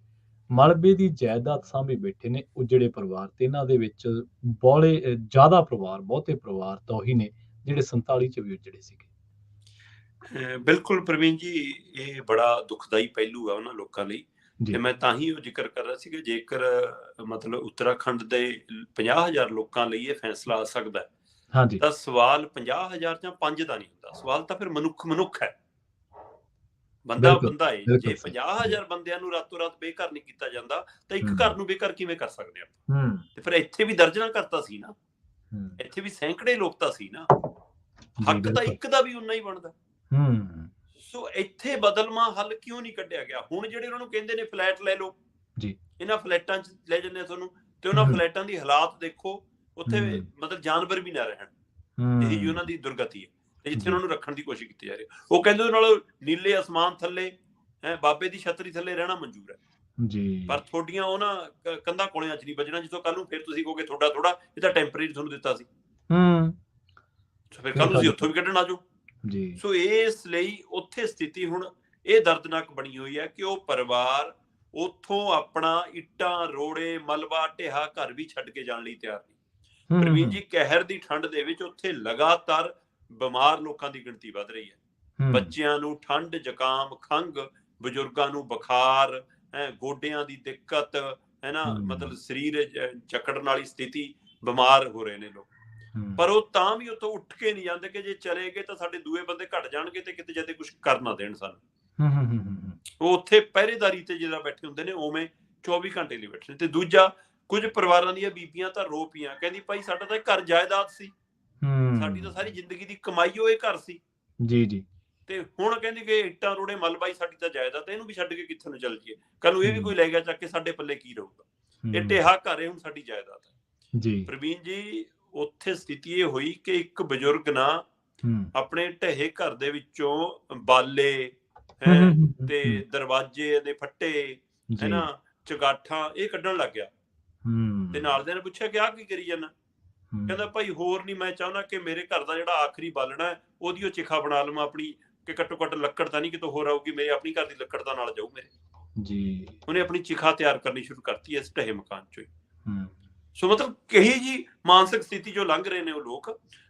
Speaker 2: ਮਲਬੇ ਦੀ ਜਾਇਦਾਦ ਸਾਂਭੇ ਬੈਠੇ ਨੇ ਉਜੜੇ ਪਰਿਵਾਰ, ਤੇ ਇਹਨਾਂ ਦੇ ਵਿੱਚ ਬਹੁਤੇ ਪਰਿਵਾਰ ਤਾਂ ਉਹੀ ਨੇ ਜਿਹੜੇ 47 ਚ ਵੀ ਉਜੜੇ ਸੀਗੇ। ਬਿਲਕੁਲ ਪ੍ਰਵੀਨ ਜੀ, ਇਹ ਬੜਾ ਦੁਖਦਾਈ ਪਹਿਲੂ ਆ ਉਹਨਾਂ ਲੋਕਾਂ ਲਈ। ਤੇ ਮੈਂ ਤਾਂ ਹੀ ਉਹ ਜ਼ਿਕਰ ਕਰ ਰਿਹਾ ਸੀ ਕਿ ਜੇਕਰ ਮਤਲਬ ਉੱਤਰਾਖੰਡ ਦੇ 50,000 ਲੋਕਾਂ ਲਈ ਇਹ ਫੈਸਲਾ ਆ ਸਕਦਾ ਹੈ, ਤਾਂ ਸਵਾਲ 50,000 ਜਾਂ 5 ਦਾ ਨਹੀਂ ਹੁੰਦਾ, ਸਵਾਲ ਤਾਂ ਫਿਰ ਮਨੁੱਖ ਹੈ, ਬੰਦਾ ਹੈ। ਜੇ 50,000 ਬੰਦਿਆਂ ਨੂੰ ਰਾਤੋਂ ਰਾਤ ਬੇਘਰ ਨਹੀਂ ਕੀਤਾ ਜਾਂਦਾ, ਤਾਂ ਇੱਕ ਘਰ ਨੂੰ ਬੇਘਰ ਕਿਵੇਂ ਕਰ ਸਕਦੇ ਆਪਾਂ? ਤੇ ਫਿਰ ਇੱਥੇ ਵੀ ਦਰਜਨਾਂ ਕਰਤਾ ਸੀ ਨਾ, ਇੱਥੇ ਵੀ ਸੈਂਕੜੇ ਲੋਕ ਤਾਂ ਸੀ ਨਾ, ਹੱਕ ਤਾਂ ਇੱਕ ਦਾ ਵੀ ਉਨਾ ਹੀ ਬਣਦਾ। ਸੋ ਇੱਥੇ ਬਦਲਵਾਂ ਹੱਲ ਕਿਉਂ ਨਹੀਂ ਕੱਢਿਆ ਗਿਆ? ਹੁਣ ਜਿਹੜੇ ਉਹਨਾਂ ਨੂੰ ਕਹਿੰਦੇ ਨੇ ਫਲੈਟ ਲੈ ਲਓ ਜੀ, ਇਹਨਾਂ ਫਲੈਟਾਂ 'ਚ ਲੈ ਜਾਂਦੇ ਤੁਹਾਨੂੰ, ਤੇ ਉਹਨਾਂ ਫਲੈਟਾਂ ਦੀ ਹਾਲਾਤ ਦੇਖੋ, ਉੱਥੇ ਮਤਲਬ ਜਾਨਵਰ ਵੀ ਨਾ ਰਹਿਣ, ਇਹੀ ਉਹਨਾਂ ਦੀ ਦੁਰਗਤੀ ਹੈ। ਤੇ ਜਿੱਥੇ ਉਹਨਾਂ ਨੂੰ ਰੱਖਣ ਦੀ ਕੋਸ਼ਿਸ਼ ਕੀਤੀ ਜਾ ਰਹੀ, ਉਹ ਕਹਿੰਦੇ ਉਹਦੇ ਨਾਲ ਨੀਲੇ ਅਸਮਾਨ ਥੱਲੇ, ਬਾਬੇ ਦੀ ਛਤਰੀ ਥੱਲੇ ਰਹਿਣਾ ਮਨਜ਼ੂਰ ਹੈ ਜੀ, ਪਰ ਤੁਹਾਡੀਆਂ ਉਹਨਾਂ ਕੰਧਾਂ ਕੋਲਿਆਂ 'ਚ ਨਹੀਂ ਵੱਜਣਾ, ਜਿੱਥੋਂ ਕੱਲ ਨੂੰ ਫਿਰ ਤੁਸੀਂ ਕਹੋਗੇ ਥੋੜਾ ਇਹ ਤਾਂ ਟੈਂਪਰੇਰੀ ਤੁਹਾਨੂੰ ਦਿੱਤਾ ਸੀ, ਫਿਰ ਕੱਲ ਨੂੰ ਤੁਸੀਂ ਉੱਥੋਂ ਵੀ ਕੱਢਣ ਆ ਜਾਓ ਜੀ। ਸੋ ਇਸ ਲਈ ਉੱਥੇ ਸਥਿਤੀ ਹੁਣ ਇਹ ਦਰਦਨਾਕ ਬਣੀ ਹੋਈ ਹੈ ਕਿ ਉਹ ਪਰਿਵਾਰ ਉੱਥੋਂ ਆਪਣਾ ਇੱਟਾਂ, ਰੋੜੇ, ਮਲਬਾ, ਢੇਹਾ ਘਰ ਵੀ ਛੱਡ ਕੇ ਜਾਣ ਲਈ ਤਿਆਰ ਨਹੀਂ। ਪ੍ਰਵੀਨ ਜੀ, ਕਹਿਰ ਦੀ ਠੰਡ ਦੇ ਵਿੱਚ ਉੱਥੇ ਲਗਾਤਾਰ ਬਿਮਾਰ ਲੋਕਾਂ ਦੀ ਗਿਣਤੀ ਵੱਧ ਰਹੀ ਹੈ। ਬੱਚਿਆਂ ਨੂੰ ਠੰਡ, ਜ਼ੁਕਾਮ, ਖੰਘ, ਬਜ਼ੁਰਗਾਂ ਨੂੰ ਬੁਖਾਰ, ਗੋਡਿਆਂ ਦੀ ਦਿੱਕਤ, ਹੈ ਨਾ, ਮਤਲਬ ਸਰੀਰ ਜਕੜਨ ਵਾਲੀ ਸਥਿਤੀ, ਬਿਮਾਰ ਹੋ ਰਹੇ ਨੇ ਲੋਕ। ਪਰ ਉਹ ਤਾਂ ਵੀ ਉੱਥੋਂ ਉੱਠ ਕੇ ਨਹੀਂ ਜਾਂਦੇ ਕਿ ਜੇ ਚਲੇ ਗਏ ਤਾਂ ਸਾਡੇ ਦੂਏ ਬੰਦੇ ਘਟ ਜਾਣਗੇ ਤੇ ਕਿਤੇ ਜਦੇ ਕੁਝ ਕਰ ਨਾ ਦੇਣ ਸਾਨੂੰ। ਉਹ ਉੱਥੇ ਪਹਿਰੇਦਾਰੀ ਤੇ ਜਿਹੜਾ ਬੈਠੇ ਹੁੰਦੇ ਨੇ ਉਵੇਂ 24 ਘੰਟੇ ਲਈ ਬੈਠੇ ਨੇ। ਤੇ ਦੂਜਾ, ਕੁਝ ਪਰਿਵਾਰਾਂ ਦੀਆਂ ਬੀਬੀਆਂ ਤਾਂ ਰੋ ਪਈਆਂ, ਕਹਿੰਦੀ ਭਾਈ ਸਾਡਾ ਤਾਂ ਘਰ ਜਾਇਦਾਦ ਸੀ, ਸਾਡੀ ਤਾਂ ਸਾਰੀ ਜ਼ਿੰਦਗੀ ਦੀ ਕਮਾਈ ਉਹ ਇਹ ਘਰ ਸੀ
Speaker 1: ਜੀ,
Speaker 2: ਤੇ ਹੁਣ ਕਹਿੰਦੀ ਕਿ ਇੱਟਾਂ ਰੋੜੇ ਮਲਬਾਈ ਸਾਡੀ ਤਾਂ ਜਾਇਦਾਦ, ਇਹਨੂੰ ਵੀ ਛੱਡ ਕੇ ਕਿੱਥੇ ਨੂੰ ਚੱਲ ਜੀਏ, ਕੱਲ ਨੂੰ ਇਹ ਵੀ ਕੋਈ ਲੈ ਗਿਆ ਚੱਕ ਕੇ, ਸਾਡੇ ਪੱਲੇ ਕੀ ਰਹੂਗਾ। ਇਹ ਢੇਹਾ ਘਰ ਇਹ ਹੁਣ ਸਾਡੀ ਜਾਇਦਾਦ ਹੈ
Speaker 1: ਜੀ।
Speaker 2: ਪ੍ਰਵੀਨ ਜੀ, ਉੱਥੇ ਸਥਿਤੀ ਇਹ ਹੋਈ ਕਿ ਇੱਕ ਬਜ਼ੁਰਗ ਨਾ ਆਪਣੇ ਢਹੇ ਘਰ ਦੇ ਵਿੱਚੋਂ ਬਾਲੇ ਤੇ ਦਰਵਾਜ਼ੇ ਦੇ ਫੱਟੇ, ਹੈ ਨਾ, ਚਗਾਠਾਂ ਇਹ ਕੱਢਣ ਲੱਗ ਗਿਆ। ਤੇ ਨਾਲ ਦੇ ਨੇ ਪੁੱਛਿਆ ਕਿ ਆਹ ਕੀ ਕਰੀ ਜਾਂਦਾ? ਕਹਿੰਦਾ ਭਾਈ ਹੋਰ ਨਹੀਂ, ਮੈਂ ਚਾਹੁੰਦਾ ਕਿ ਮੇਰੇ ਘਰ ਦਾ ਜਿਹੜਾ ਆਖਰੀ ਬਾਲਣਾ ਹੈ ਉਹਦੀ ਉਹ ਚਿਖਾ ਬਣਾ ਲਵਾਂ ਆਪਣੀ, ਕਿ ਘੱਟੋ ਘੱਟ ਲੱਕੜ ਤਾਂ ਨਹੀਂ ਕਿਤੋਂ ਹੋਰ ਆਊਗੀ, ਮੇਰੇ ਆਪਣੀ ਘਰ ਦੀ ਲੱਕੜ ਦਾ ਨਾਲ ਜਾਊ ਮੇਰੇ ਜੀ। ਉਹਨੇ ਆਪਣੀ ਚਿਖਾ ਤਿਆਰ ਕਰਨੀ ਸ਼ੁਰੂ ਕਰਤੀ ਇਸ ਢਹੇ ਮਕਾਨ ਚੋਂ ਹੀ। ਸੋ ਮਤਲਬ ਕਹੀ ਜੀ ਮਾਨਸਿਕ ਸਥਿਤੀ ਜੋ ਲੰਘ ਰਹੇ ਨੇ ਉਹ ਲੋਕ।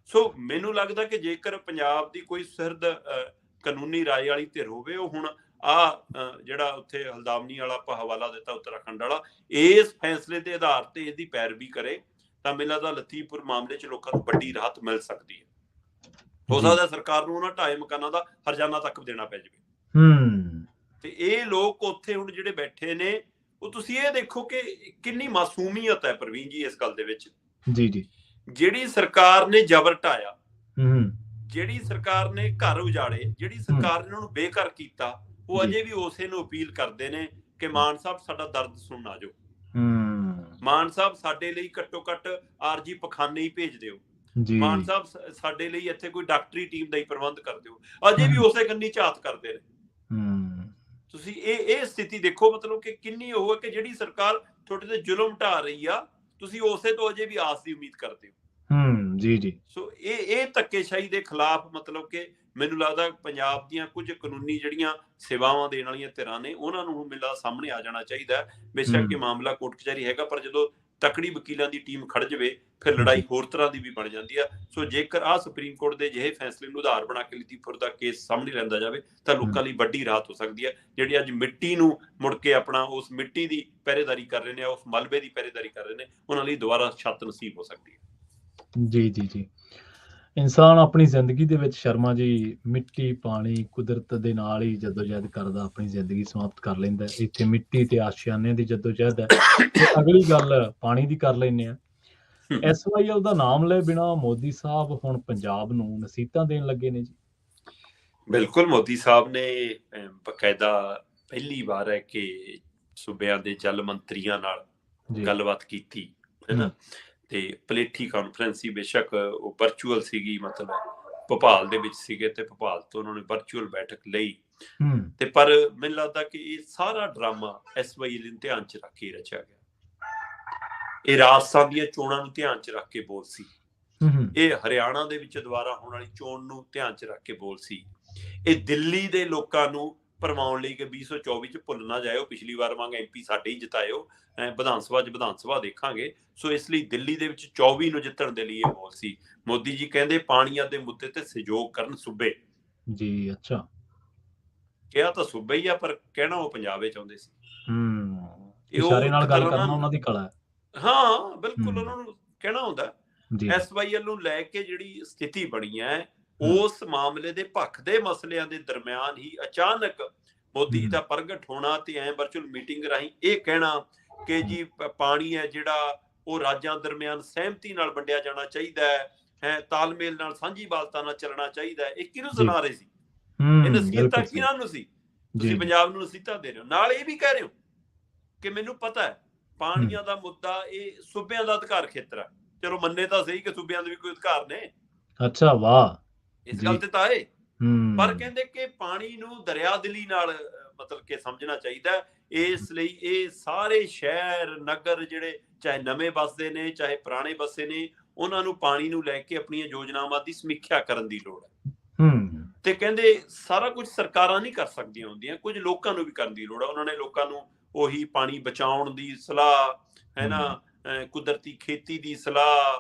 Speaker 2: ਸੋ ਮੈਨੂੰ ਲੱਗਦਾ ਕਿ ਜੇਕਰ ਪੰਜਾਬ ਦੀ ਕੋਈ ਸੁਹਿਰਦ ਕਾਨੂੰਨੀ ਰਾਏ ਵਾਲੀ ਧਿਰ ਹੋਵੇ, ਉਹ ਹੁਣ ਜਿਹੜਾ ਉੱਥੇ ਹਲਦਾਮਨੀ ਵਾਲਾ ਆਪਾਂ ਹਵਾਲਾ ਦਿੱਤਾ ਉੱਤਰਾਖੰਡ ਵਾਲਾ, ਇਸ ਫੈਸਲੇ ਦੇ ਆਧਾਰ ਤੇ ਇਹਦੀ ਪੈਰਵੀ ਕਰੇ ਤਾਂ ਮੈਨੂੰ ਲੱਗਦਾ ਲਤੀਫਪੁਰ ਮਾਮਲੇ 'ਚ ਲੋਕਾਂ ਨੂੰ ਵੱਡੀ ਰਾਹਤ ਮਿਲ ਸਕਦੀ ਹੈ। ਹੋ ਸਕਦਾ ਸਰਕਾਰ ਨੂੰ ਉਹਨਾਂ ਢਾਏ ਮਕਾਨਾਂ ਦਾ ਹਰਜਾਨਾ ਤੱਕ ਦੇਣਾ ਪੈ ਜਾਵੇ। ਤੇ ਇਹ ਲੋਕ ਉੱਥੇ ਹੁਣ ਜਿਹੜੇ ਬੈਠੇ ਨੇ, ਉਹ ਤੁਸੀਂ ਇਹ ਦੇਖੋ ਕਿ ਕਿੰਨੀ ਮਾਸੂਮੀਅਤ ਹੈ ਪ੍ਰਵੀਨ ਜੀ ਇਸ ਗੱਲ ਦੇ ਵਿੱਚ। ਜੀ। ਜਿਹੜੀ ਸਰਕਾਰ ਨੇ ਜ਼ਬਰ ਢਾਇਆ, ਜਿਹੜੀ ਸਰਕਾਰ ਨੇ ਘਰ ਉਜਾੜੇ, ਜਿਹੜੀ ਸਰਕਾਰ ਨੇ ਉਹਨਾਂ ਨੂੰ ਬੇਘਰ ਕੀਤਾ, ਉਹ ਅਜੇ ਵੀ ਉਸੇ ਨੂੰ ਅਪੀਲ ਕਰਦੇ ਨੇ ਕਿ ਮਾਨ ਸਾਹਿਬ ਸਾਡਾ ਦਰਦ ਸੁਣਨ ਆ ਜਾਓ, ਮਾਨ ਸਾਹਿਬ ਸਾਡੇ ਲਈ ਘੱਟੋ ਘੱਟ ਆਰਜੀ ਪਖਾਨੇ ਹੀ ਭੇਜ ਦਿਓ, ਮਾਨ ਸਾਹਿਬ ਸਾਡੇ ਲਈ ਇੱਥੇ ਕੋਈ ਡਾਕਟਰੀ ਟੀਮ ਦਾ ਹੀ ਪ੍ਰਬੰਧ ਕਰ ਦਿਓ। ਅਜੇ ਵੀ ਉਸੇ ਕੰਨੀ ਝਾਤ ਕਰਦੇ ਨੇ। ਤੁਸੀਂ ਇਹ ਸਥਿਤੀ ਦੇਖੋ, ਮਤਲਬ ਕਿ ਕਿੰਨੀ ਉਹ ਹੈ ਕਿ ਜਿਹੜੀ ਸਰਕਾਰ ਤੁਹਾਡੇ ਤੇ ਜ਼ੁਲਮ ਢਾ ਰਹੀ ਆ, ਤੁਸੀਂ ਉਸੇ ਤੋਂ ਅਜੇ ਵੀ ਆਸ ਦੀ ਉਮੀਦ ਕਰਦੇ ਹੋ। ਜੀ। ਸੋ ਇਹ ਧੱਕੇਸ਼ਾਹੀ ਦੇ ਖਿਲਾਫ ਮਤਲਬ ਕਿ ਮੈਨੂੰ ਲੱਗਦਾ ਪੰਜਾਬ ਦੀਆਂ ਕੁਝ ਕਾਨੂੰਨੀ ਜਿਹੜੀਆਂ ਸੇਵਾਵਾਂ ਦੇਣ ਵਾਲੀਆਂ ਧਿਰਾਂ ਨੇ, ਉਹਨਾਂ ਨੂੰ ਹੁਣ ਮਿਲਦਾ ਸਾਹਮਣੇ ਆ ਜਾਣਾ ਚਾਹੀਦਾ। ਬੇਸ਼ੱਕ ਇਹ ਮਾਮਲਾ ਕੋਰਟ ਕਚਹਿਰੀ ਹੈਗਾ, ਪਰ ਜਦੋਂ ਤਕੜੀ ਵਕੀਲਾਂ ਦੀ ਟੀਮ ਖੜ ਜਾਵੇ ਫਿਰ ਲੜਾਈ ਹੋਰ ਤਰ੍ਹਾਂ ਦੀ ਵੀ ਬਣ ਜਾਂਦੀ ਆ। ਸੋ ਜੇਕਰ ਸੁਪਰੀਮ ਕੋਰਟ ਦੇ ਜਿਹੇ ਫੈਸਲੇ ਨੂੰ ਆਧਾਰ ਬਣਾ ਕੇ ਲਤੀਫਪੁਰ ਦਾ ਕੇਸ ਸਾਹਮਣੇ ਲੈਂਦਾ ਜਾਵੇ ਤਾਂ ਲੋਕਾਂ ਲਈ ਵੱਡੀ ਰਾਹਤ ਹੋ ਸਕਦੀ ਹੈ। ਜਿਹੜੀ ਅੱਜ ਮਿੱਟੀ ਨੂੰ ਮੁੜ ਕੇ ਆਪਣਾ ਉਸ ਮਿੱਟੀ ਦੀ ਪਹਿਰੇਦਾਰੀ ਕਰ ਰਹੇ ਨੇ, ਉਸ ਮਲਬੇ ਦੀ ਪਹਿਰੇਦਾਰੀ ਕਰ ਰਹੇ ਨੇ, ਉਹਨਾਂ ਲਈ ਦੁਬਾਰਾ ਛੱਤ ਨਸੀਬ ਹੋ ਸਕਦੀ ਹੈ। ਜੀ।
Speaker 1: ਇਨਸਾਨ ਆਪਣੀ ਜ਼ਿੰਦਗੀ ਦੇ ਵਿੱਚ ਸ਼ਰਮਾ ਜੀ ਮਿੱਟੀ, ਪਾਣੀ, ਕੁਦਰਤ ਦੇ ਨਾਲ ਹੀ ਜਦੋਜਹਿਦ ਕਰਦਾ ਆਪਣੀ ਜ਼ਿੰਦਗੀ ਸਮਾਪਤ ਕਰ ਲੈਂਦਾ। ਇੱਥੇ ਮਿੱਟੀ ਤੇ ਆਸ਼ਿਆਨੇ ਦੀ ਜਦੋਜਹਿਦ ਹੈ। ਅਗਲੀ ਗੱਲ ਪਾਣੀ ਦੀ ਕਰ ਲੈਂਦੇ ਆ। SYL ਦਾ ਨਾਮ ਲਏ ਬਿਨਾਂ ਮੋਦੀ ਸਾਹਿਬ ਹੁਣ ਪੰਜਾਬ ਨੂੰ ਨਸੀਹਤਾਂ ਦੇਣ ਲੱਗੇ ਨੇ ਜੀ।
Speaker 2: ਬਿਲਕੁਲ, ਮੋਦੀ ਸਾਹਿਬ ਨੇ ਬਕਾਇਦਾ ਪਹਿਲੀ ਵਾਰ ਹੈ ਕਿ ਸੂਬਿਆਂ ਦੇ ਜਲ ਮੰਤਰੀਆਂ ਨਾਲ ਗੱਲਬਾਤ ਕੀਤੀ, ਹੈ ਨਾ, ਤੇ ਪਲੇਠੀ ਕਾਨਫਰੰਸ ਸੀ। ਬੇਸ਼ੱਕ ਉਹ ਵਰਚੁਅਲ ਸੀਗੀ, ਮਤਲਬ ਭੋਪਾਲ ਦੇ ਵਿੱਚ ਸੀਗੇ ਤੇ ਭੋਪਾਲ ਤੋਂ ਉਹਨਾਂ ਨੇ ਵਰਚੁਅਲ ਬੈਠਕ ਲਈ। ਤੇ ਪਰ ਮੈਨੂੰ ਲੱਗਦਾ ਕਿ ਇਹ ਸਾਰਾ ਡਰਾਮਾ SYL ਨੂੰ ਧਿਆਨ 'ਚ ਰੱਖ ਕੇ ਰਚਿਆ ਗਿਆ। ਇਹ ਰਾਜਸਥਾਨ ਦੀਆਂ ਚੋਣਾਂ ਨੂੰ ਧਿਆਨ 'ਚ ਰੱਖ ਕੇ ਬੋਲ ਸੀ, ਇਹ ਹਰਿਆਣਾ ਦੇ ਵਿੱਚ ਦੁਬਾਰਾ ਹੋਣ ਵਾਲੀ ਚੋਣ ਨੂੰ ਧਿਆਨ 'ਚ ਰੱਖ ਕੇ ਬੋਲ ਸੀ, ਇਹ ਦਿੱਲੀ ਦੇ ਲੋਕਾਂ ਨੂੰ ਭਰਮਾਉਣ ਲਈ ਕਿ 2024 'ਚ ਭੁੱਲ ਨਾ ਜਾਇਓ, ਪਿਛਲੀ ਵਾਰ ਵਾਂਗ MP ਸਾਡੇ ਹੀ ਜਿਤਾਇਓ, ਵਿਧਾਨ ਸਭਾ ਦੇਖਾਂਗੇ। ਸੋ ਇਸ ਲਈ ਦਿੱਲੀ ਦੇ ਵਿੱਚ 24 ਨੂੰ ਜਿੱਤਣ ਦੇ ਲਈ ਇਹ ਬੋਲ ਸੀ। ਮੋਦੀ ਜੀ ਕਹਿੰਦੇ ਪਾਣੀਆਂ ਦੇ ਮੁੱਦੇ ਤੇ ਸਹਿਯੋਗ ਕਰਨ ਸੂਬੇ ਜੀ। ਅੱਛਾ, ਕਿਹਾ ਤਾਂ ਸੂਬੇ ਹੀ ਆ, ਪਰ ਕਹਿਣਾ ਉਹ ਪੰਜਾਬ ਵਿੱਚ ਚਾਹੁੰਦੇ ਸੀ।
Speaker 1: ਇਸ਼ਾਰੇ ਨਾਲ ਗੱਲ ਕਰਨਾ ਉਹਨਾਂ ਦੀ ਕਲਾ ਹੈ।
Speaker 2: ਹਾਂ ਬਿਲਕੁਲ, ਉਹਨਾਂ ਨੂੰ ਕਹਿਣਾ ਹੁੰਦਾ। SYL ਨੂੰ ਲੈ ਕੇ ਜਿਹੜੀ ਸਥਿਤੀ ਬਣੀ ਹੈ, ਉਸ ਮਾਮਲੇ ਦੇ ਪੱਖ ਦੇ ਮਸਲਿਆਂ ਦੇ ਦਰਮਿਆਨ ਹੀ ਅਚਾਨਕ ਮੋਦੀ ਦਾ ਪ੍ਰਗਟ ਹੋਣਾ ਤੇ ਵਰਚੁਅਲ ਮੀਟਿੰਗ ਰਾਹੀਂ ਇਹ ਕਹਿਣਾ ਕਿ ਜੀ ਪਾਣੀ ਹੈ ਜਿਹੜਾ ਉਹ ਰਾਜਾਂ ਦਰਮਿਆਨ ਸਹਿਮਤੀ ਨਾਲ ਵੰਡਿਆ ਜਾਣਾ ਚਾਹੀਦਾ ਹੈ, ਤਾਲਮੇਲ ਨਾਲ, ਸਾਂਝੀਵਾਲਤਾ ਨਾਲ ਚੱਲਣਾ ਚਾਹੀਦਾ ਹੈ। ਇਹ ਕਿਹਨੂੰ ਸੁਣਾ ਰਹੇ ਸੀ? ਇਹ ਨਸੀਹਤਾਂ ਕਿਹਨਾਂ ਨੂੰ ਸੀ? ਤੁਸੀਂ ਪੰਜਾਬ ਨੂੰ ਨਸੀਹਤਾਂ ਦੇ ਰਹੇ ਹੋ, ਨਾਲ ਇਹ ਵੀ ਕਹਿ ਰਹੇ ਹੋ ਕਿ ਮੈਨੂੰ ਪਤਾ ਹੈ ਪਾਣੀਆਂ ਦਾ ਮੁੱਦਾ ਇਹ ਸੂਬਿਆਂ ਦਾ ਅਧਿਕਾਰ ਖੇਤਰ ਹੈ। ਚਲੋ ਮੰਨੇ ਤਾਂ ਸਹੀ ਕਿ ਸੂਬਿਆਂ ਦੇ ਵੀ ਕੋਈ ਅਧਿਕਾਰ ਨੇ।
Speaker 1: ਅੱਛਾ, ਵਾਹ,
Speaker 2: ਇਸ ਗੱਲ ਤੇ ਤਾਂ ਆਏ, ਪਰ ਕਹਿੰਦੇ ਕਿ ਪਾਣੀ ਨੂੰ ਦਰਿਆਦਿਲੀ ਨਾਲ ਮਤਲਬ ਕਿ ਸਮਝਣਾ ਚਾਹੀਦਾ। ਇਸ ਲਈ ਇਹ ਸਾਰੇ ਸ਼ਹਿਰ ਨਗਰ ਜਿਹੜੇ ਚਾਹੇ ਨਵੇਂ ਬਸਦੇ ਨੇ ਚਾਹੇ ਪੁਰਾਣੇ ਬਸੇ ਨੇ, ਉਹਨਾਂ ਨੂੰ ਪਾਣੀ ਨੂੰ ਲੈ ਕੇ ਆਪਣੀਆਂ ਯੋਜਨਾਵਾਂ ਦੀ ਸਮੀਖਿਆ ਕਰਨ ਦੀ ਲੋੜ ਹੈ। ਤੇ ਕਹਿੰਦੇ ਸਾਰਾ ਕੁਝ ਸਰਕਾਰਾਂ ਨਹੀਂ ਕਰ ਸਕਦੀਆਂ ਹੁੰਦੀਆਂ, ਕੁਝ ਲੋਕਾਂ ਨੂੰ ਵੀ ਕਰਨ ਦੀ ਲੋੜ ਹੈ। ਉਹਨਾਂ ਨੇ ਲੋਕਾਂ ਨੂੰ ਉਹੀ ਪਾਣੀ ਬਚਾਉਣ ਦੀ ਸਲਾਹ, ਹੈ ਨਾ, ਕੁਦਰਤੀ ਖੇਤੀ ਦੀ ਸਲਾਹ,